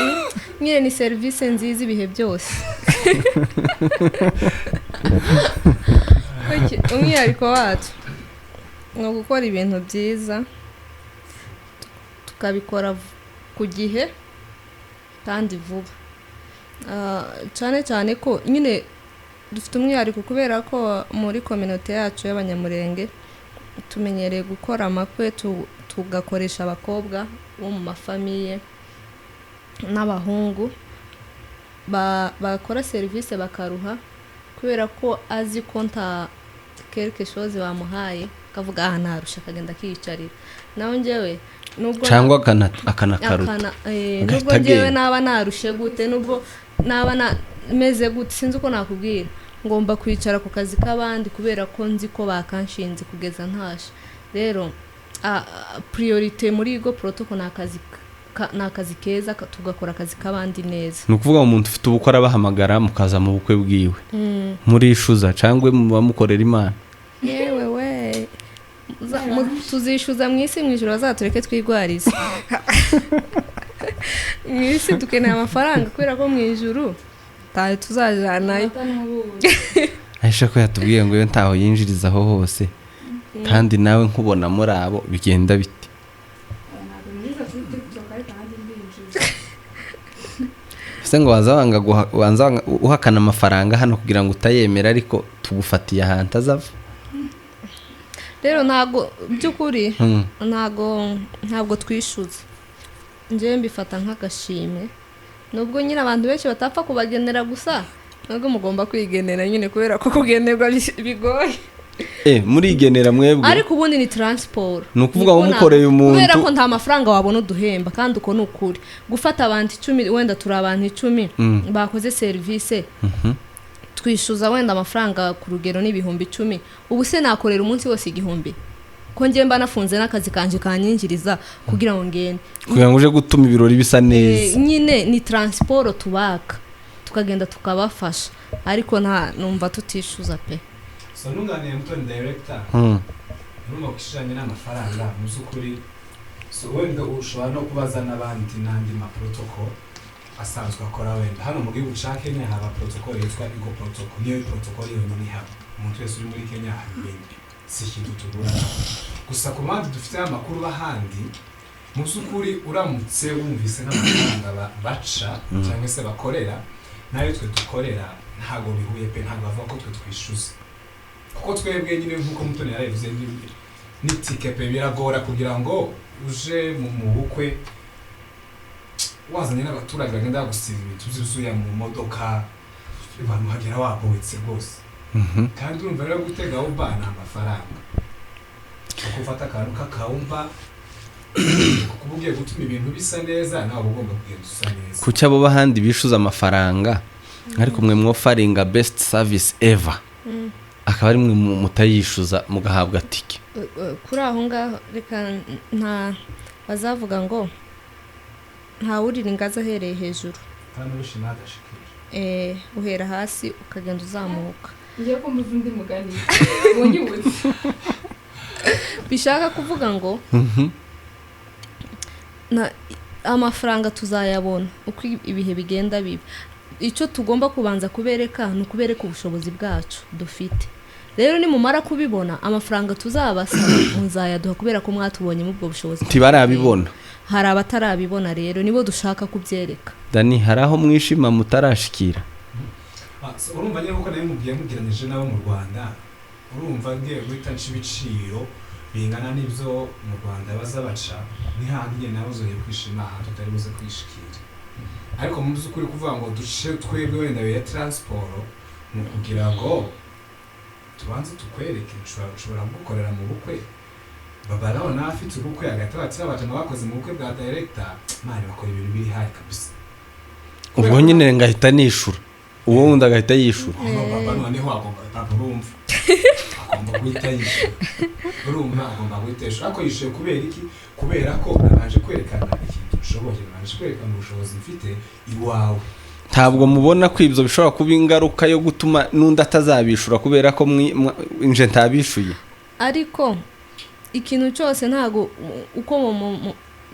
nyine ni service nziza ibihe byose umwihariko wacu ni ugukora ibintu byiza tukabikora ku gihe kandi vuba cyane cyane ko nyine dufite umwihariko kubera ko muri community yacu y'abanyamulenge tumenyereye gukora amakwe tugakoresha abakobwa bo mu mafamiye n'abahungu bakora service bakaruha kubera ko azi ko nta quelque chose bamuhaye kavuga narusha kagenda kiyicarira naho njyewe nubwo cyangwa akanakaruta nubwo njyewe naba narushe gute nubwo naba meze gute sinzi uko nakubwira ngomba kwicara ku kazi k'abandi kubera ko nzi ko bakanshinze kugeza ntashe rero priorite muri ego protocol nakazi keza tugakora akazi k'abandi neza ni ukuvuga umuntu ufite ubukwe arabahamagara mukaza mu bukwe bwiwe muri ishuza cyangwa mubamukorera imana yewe we tuzishuza mu isi mu ijoro bazatureke twigwarize mu isi dukeneye amafaranga kubera ko mu ijoro tahe tuzajanayo ahisha ko yatubwiye ngo iyo ntaho yinjirizaho hose kandi nawe nkubona muri abo bigenda bite ese ngo wanza uhakana amafaranga hano kugira ngo utayemera ariko tugufatiye ahantu azava rero ntago by'ukuri ntago twishuza njyewe mbifata nk'agashimwe nubwo nyine abantu benshi batapfa kubagenera gusa nubwo mugomba kwigenera nyine kubera ko kugenerwa bigoye murigenera mwebwe ariko ubundi ni transport ni ukuvuga ngo mukoreye umuntu kubera ko nta mafaranga wabona uduhemba kandi uko ni ukuri gufata abantu 10 wenda turi abantu 10 bakoze service twishuza wenda amafaranga ku rugero n'ibihumbi 10 ubu se nakorera umunsi wose igihumbi ko ngiye mba nafunze n'akazi kanje kanyinjiriza kugira ngo ngende kugira ngo uje gutuma ibirori bisa neza nyine ni transport tubaka tukagenda tukabafasha ariko nta numva tutishuza pe so nunganiye mutoni director urimo kishanye n'amafaranga muzukuri so wenda ushobora no kubaza n'abandi n'andi ma protocol asanzwe akora wenda hano mu gihugu ca Kenya haba protocol yitwa ego protocol niyo protocol yonyine ihaba umuntu wese uri muri Kenya abimenye si ikintu tubura gusa ku bandi dufite amakuru bahandi muzukuri uramutse wumvise n'amafaranga baca cyangwa se bakorera nayo twe dukorera ntago bihuye pe ntago bavuga ko twe twishuza kuko twebwe nyine nk'uko mutoni yarabivuze n'itike pe biragora kugira ngo uje mu bukwe wazanye n'abaturage bagenda gusiba ibintu byuzuye mu modoka abantu hagera wabowetse rwose kandi urumva rero gutega ubana amafaranga ukufata akantu k'akawumba kuko ugiye gutuma ibintu bisa neza nawe ugomba kugenda usa neza kuki abo bahandi bishuza amafaranga ariko mwe mwofaringa best service ever akaba ari mwe mutayishuza mugahabwa tike kuri aho ngaho reka nta bazavuga ngo nta wurira ingazi ahereye hejuru kandi ushina adashikira uhera hasi ukagenda uzamuka ngiye ko muzi undi mugani wongibutse bishaka kuvuga ngo amafaranga tuzayabona uko ibihe bigenda biba icyo tugomba kubanza kubereka ni ukubereka ubushobozi bwacu dufite rero nimumara kubibona amafaranga tuzabasaba muzayaduha kubera ko mwatubonyemo ubwo bushobozi ntibarabibona hari abatarabibona rero nibo dushaka kubyereka Dani hari aho mwishima mutarashikira urumva nyine uko nayo mubwiye mugiranije nabo mu Rwanda urumva ngiye guhita nca ibiciro bingana n'ibyo mu Rwanda bazabaca nihandi nawe uzoye kwishima aha tutari buze kwishikira ariko mu by'ukuri kuvuga ngo duce twebwe wenda ya transport mu kugira ngo tubanze tukwereke ushobora gukorera mu bukwe babaraho n'afite ubukwe hagati batira bakoze mu bukwe bwa director mani bakora ibintu biri hayi kabisa ubwo nyine ngahita nishura uwo wundi agahita yishura baba noneho agomba urumva agomba guhita yishura urumva agomba guhita yishura ariko yishuye kubera iki kubera ko nabanje kwerekana ikintu ushoboye nabanje kwerekana ubushobozi mfite iwawe ntabwo mubona ko ibyo bishobora kuba ingaruka yo gutuma n'undi atazabishura kubera ko nje ntabishuye ariko ikintu cyose ntago uko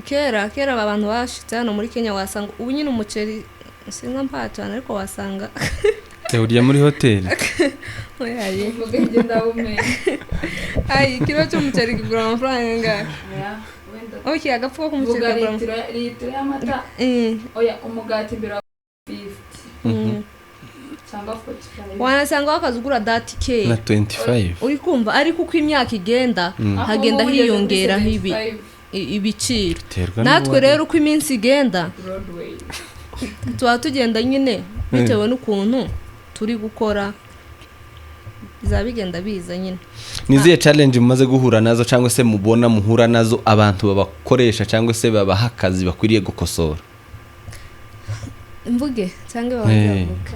kera abantu bashitse hano muri Kenya wasanga ubu nyine umuceri singa mpacana ariko wasanga teuriye muri hoteli oyaye mvuge ngenda umenye ai kilo cy'umuceri kigura amafaranga ngahe wenda okay agapfuko k'umuceri kigura litiro y'amata oya umugati mbere 50 cyangwa 45 wanasanga wakazugura dati ke na 25 uri kumva ariko uko imyaka igenda hagenda hiyongera ibiciro natwe rero uko iminsi igenda tuba tugenda nyine bitewe n'ukuntu turi gukora bizabigenda biza nyine niziye challenge mumaze guhura nazo cyangwa se mubona muhura nazo abantu babakoresha cyangwa se babaha akazi bakwiriye gukosora mvuge cyangwa babavuga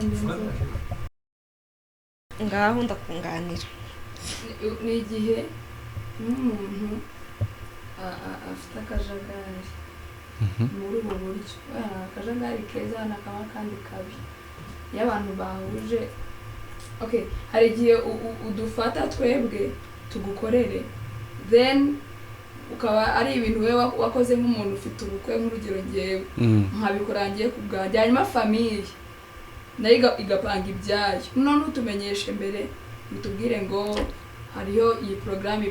ngaho ndakunganira ni igihe n'umuntu afite akajagari muri ubu buryo akajagari keza n'akaba kandi kabi iyo abantu bahuje okay hari igihe udufata twebwe tugukorere then ukaba ari ibintu wewe wakoze nk'umuntu ufite ubukwe nk'urugero ngewe nkabikorangiye ku bwanjye hanyuma famille nayo igapanga ibyayo none utumenyeshe mbere utubwire ngo hariho iyi program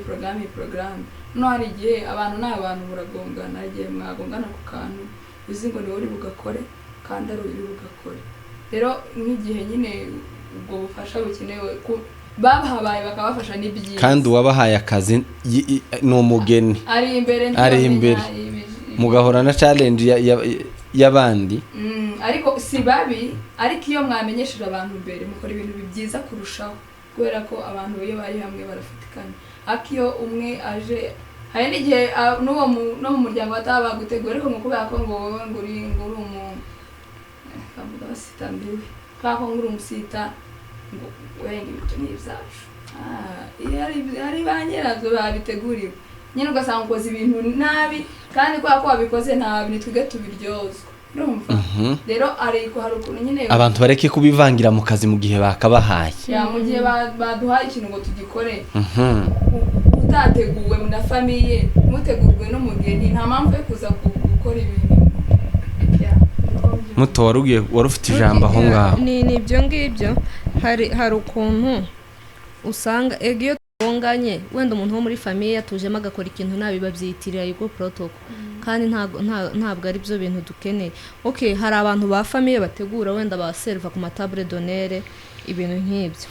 no hari igihe abantu n'abantu buragongana igihe mwagongana ku kantu uzi ngo ni uri bugakore kandi ari uri bugakore rero nk'igihe nyine ubwo bufasha bukenewe babahaye bakabafasha n'ibyiza kandi uwabahaye akazi ni umugeni ari imbere mugahora na challenge y'abandi ariko si babi ariko iyo mwamenyesheje abantu mbere mukora ibintu byiza kurushaho kubera ko abantu iyo bari hamwe barafatikana ariko iyo umwe aje hari n'igihe no mu muryango bataba gutegura ariko mukubera ko ngo uri umuntu kavuga basitambiwe kako nguri umusita ngo wenga ibyo n'ibyacu ari banyerazo babiteguriwe nyine ugasanga ukoze ibintu nabi kandi kwa ko wabikoze nabi nitwige tubiryozwa urumva rero ariko hari ukuntu nyine abantu bareke kubivangira mu kazi mu gihe bakabahaye mu gihe baduhaye ikintu ngo tugikore utateguwe na famille mutegurwe n'umugeni nta mpamvu yo kuza gukora ibintu muto warugiye warufite ijambo aho ngaho ni ibyo ngibyo hari ukuntu usanga iyo tunganye wenda umuntu wo muri famille yatujemo agakora ikintu nabi babyitirira yuko protocol kandi ntabwo ari byo bintu dukeneye okay hari abantu ba famille bategura wenda ba serva ku matable d'honneur ibintu nk'ibyo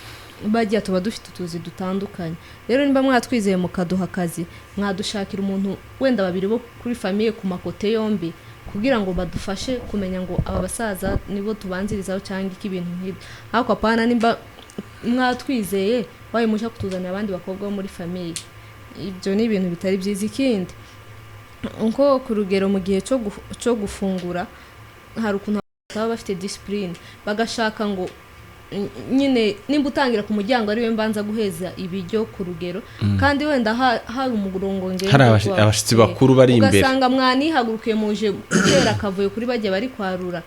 bagiye tuba dufite utuzi dutandukanye rero nimba mwatwizeye mukaduha akazi mwadushakira umuntu wenda babiri bo kuri famille ku makote yombi kugira ngo badufashe kumenya ngo aba basaza nibo tubanzirizaho cyangwa iki ibintu nk'ibyo ariko apana nimba mwatwizeye waye musha kutuzanira abandi bakobwa muri famille ibyo ni ibintu bitari byiza ikindi uko ku rugero mu gihe cyo gufungura hari ukuntu baba bafite discipline bagashaka ngo nyine nimba utangira ku muryango ari we mbanza guheza ibiryo ku rugero kandi wenda hari umurongo ngende hari abashitsi bakuru bari imbere ugasanga mwanihagurukiye muje gutera akavuyo kuri bajye bari kwarura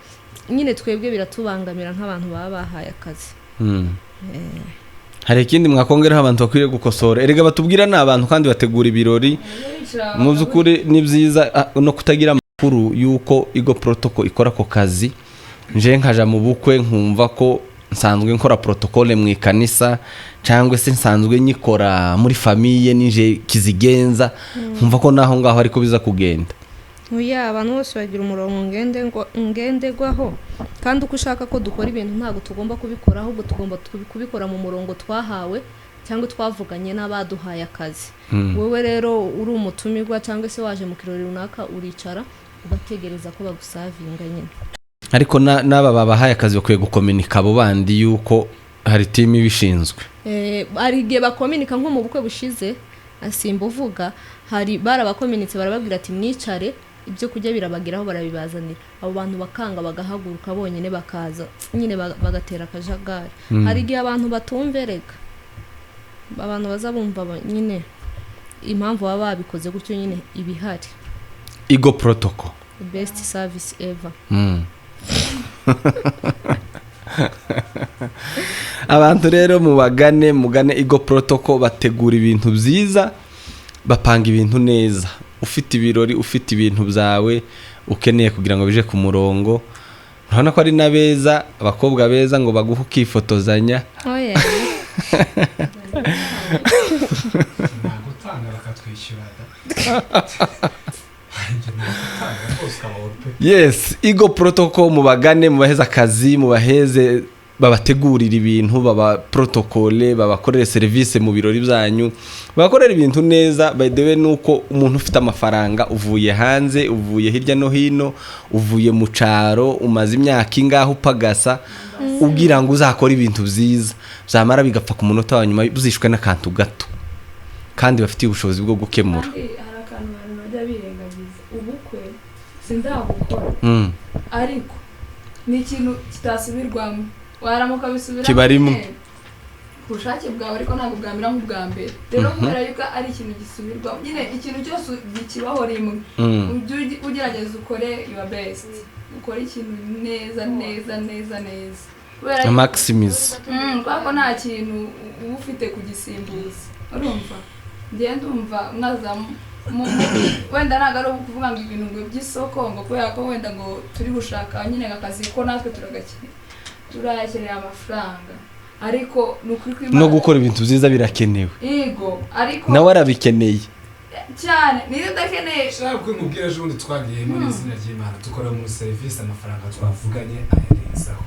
nyine twebwe biratubangamira nk'abantu baba bahaye akazi hari ikindi mwakongeraho abantu bakwiriye gukosora erega batubwira n'abantu kandi bategura ibirori mu by'ukuri ni byiza no kutagira amakuru y'uko igo protocol ikora ko kazi nje nkaja mu bukwe nkumva ko nsanzwe nkora protocole mu ikanisa cyangwa se nsanzwe nyikora muri famille nije kizigenza nkumva ko naho ngaho ariko biza kugenda. Oya, abantu bose bagira umurongo ngendegwaho kandi uko ushaka ko dukora ibintu ntabwo tugomba kubikora, ahubwo tugomba kubikora mu murongo twahawe cyangwa twavuganye n'abaduhaye akazi. Wowe rero uri umutumirwa cyangwa se waje mu kirori runaka uricara ugategereza ko bagusavinga nyine. Ariko n'aba babahaye akazi bakwiye gukominika abo bandi yuko hari team ibishinzwe. Ari igihe bakominika nko mu bukwe bushize asimba uvuga hari barabakominitse barababwira ati mwicare ibyo kujya birabagiraho barabibazanira. Abo bantu bakanga bagahaguruka bonyine bakaza nyine bagatera akajagari. Hari igihe abantu batumvereka, abantu bazabumva nyine impamvu baba babikoze gutyo nyine ibihari. Ego protocol, best service ever. Abantu rero mugane Ego protocol bategura ibintu byiza, bapanga ibintu neza. Ufite ibirori, ufite ibintu byawe ukeneye kugira ngo bije ku murongo. Urabona ko ari nabeza, abakobwa beza ngo baguhe ukifotozanya. Oya. Nagutanga bakatwishyura. Yes, Ego protocol mubagane mubaheza akazi, mubaheze babategurira ibintu, baba protocole, babakorere service mu birori byanyu, babakorera ibintu neza. By the way nuko umuntu ufite amafaranga uvuye hanze, uvuye hirya no hino, uvuye mu caro, umaze imyaka ingaho upagasa, ubwira ngo uzakora ibintu byiza, byamara bigapfa ku munota wa nyuma uzishwe n'akantu gato kandi bafitiye ubushobozi bwo gukemura. Harakantu abantu bajya birengagiza ubukwe sindabukora ariko ni ikintu kitasubirwamo, waramuka bisubira kibarimo kushake bwawe ariko ntabwo bwamira nk'ubwa mbere. Rero kubera yuko ari ikintu gisubirwamo nyine ikintu cyose kibaho rimwe, ugerageza ukore your best, ukore ikintu neza neza neza neza kubera maximize kwako nta kintu uba ufite kugisimbuza. Urumva njye ndumva mwaza wenda ntabwo ari ukuvuga ngo ibintu ngo by'isoko ngo kubera ko wenda ngo turi gushaka nyine akazi ko natwe turayakenera amafaranga, ariko nukuri kw'Imana no gukora ibintu byiza birakenewe. Yego, ariko nawe arabikeneye cyane. Niyo udakeneye ntabwo nkubwira ejo bundi twagiye mu izina ry'Imana dukora muri service, amafaranga twavuganye ayarenzaho.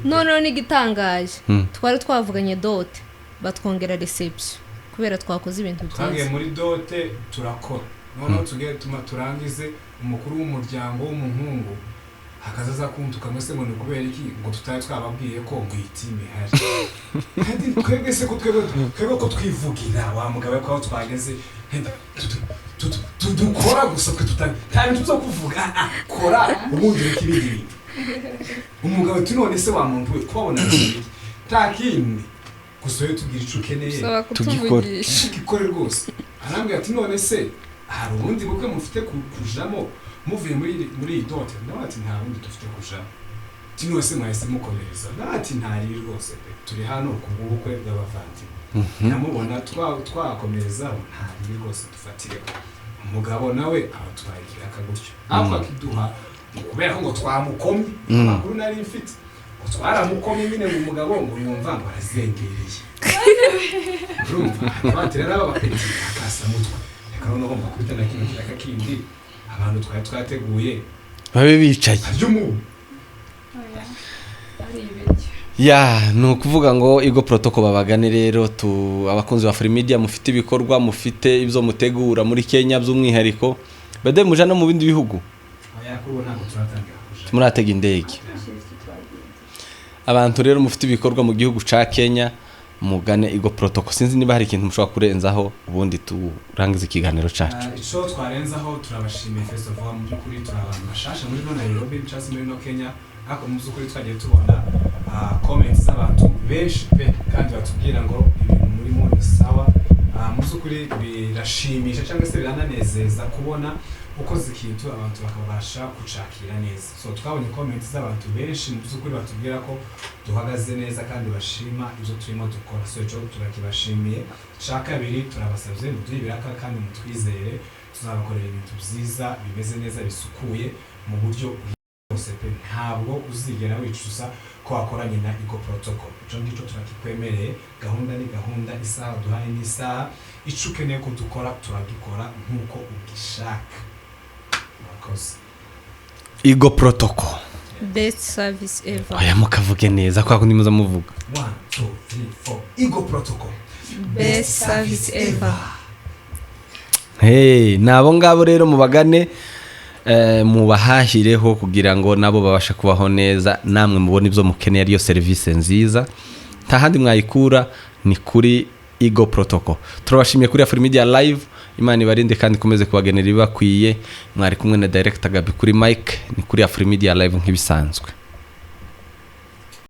Noneho n'igitangaje twari twavuganye dote batwongera reception kubera twakoze ibintu byiza. Twagiye muri dote turakora, noneho tugiye turangize umukuru w'umuryango w'umuhungu hakazaza kuntuka ngo se ngo nikubera iki ngo tutaye twababwiye ko ngo itime hari kandi twebwe se ko twebwe ko twivugira wa mugabe ko twageze dukora gusa twe nta bintu byo kuvuga kora ubundi rikibindi umugabo tunone se wa muntu we twabona iki takindi gusoye tugira ico keneye tugikore rwose. Arambwira ati none se hari ubundi bukwe mufite kujamo muvuye muri iyi dote? Nawe ati nta bundi dufite kujamo. Tino se mwahise mukomereza? Ati ntari rwose turi hano ku bukwe bw'abavandimwe. Namubona twakomereza ntari rwose dufatire. Umugabo nawe abatwayikira akagutyo ako akiduha kubera ko ngo twamukomye amakuru nari mfite ngo twaramukomye nyine mu mugabo ngo yumva ngo arazengereye. Urumva batera n'abapeti akasa mutwe reka noneho mbakubita na kintu cyakakindi abantu twateguye babe bicaye ya no kuvuga ngo Ego protocol babagane rero abakunzi ba AFRIMEDIA mufite ibikorwa mufite ibyo mutegura muri Kenya by'umwihariko bade muja no mu bindi bihugu muratega indege. Abantu rero mufite ibikorwa mu gihugu ca Kenya mugane Ego protocol. Sinzi niba hari ikintu mushobora kurenzaho ubundi turangiza ikiganiro cacu. Ico twarenzaho turabashimiye first of all mu by'ukuri turabantu bashasha muri Nairobi cyangwa muri no Kenya, ariko mu by'ukuri twagiye tubona comments z'abantu benshi pe kandi batubwira ngo ibintu muri muri sawa. Mu by'ukuri birashimisha cyangwa se birananezeza kubona uko zikintu abantu bakabasha kucakira neza. So twabonye comments z'abantu benshi mu by'ukuri batubwira ko duhagaze neza kandi bashima ibyo turimo dukora. So cyo turakibashimiye. Shaka biri turabasabye muduhe ibiraka kandi mutwizere tuzabakorera ibintu byiza bimeze neza bisukuye mu buryo sepe ntabwo uzigera wicuza ko wakoranye na Igo Protocol. Ico ngicyo turakikwemereye, gahunda ni gahunda, isaha duhaye ni isaha, ico ukeneye ko dukora turagikora nkuko ugishaka. Murakoze. Igo Protocol, best service ever. oya mukavuge neza kwa kundi muza muvuga 1 2 3 4 Igo Protocol, best service ever. hey nabo ngabo rero mubagane mubahahireho kugira ngo nabo babashe kubaho neza, namwe mubone ibyo mukeneye ariyo service nziza, nta handi mwayikura ni kuri Igo Protocol. Turabashimiye kuri AFRIMEDIA live, Imana ibarinde kandi komeze kubagenera ibakwiye. Mwari kumwe na director Gabi kuri mic, ni kuri AFRIMEDIA live nk'ibisanzwe.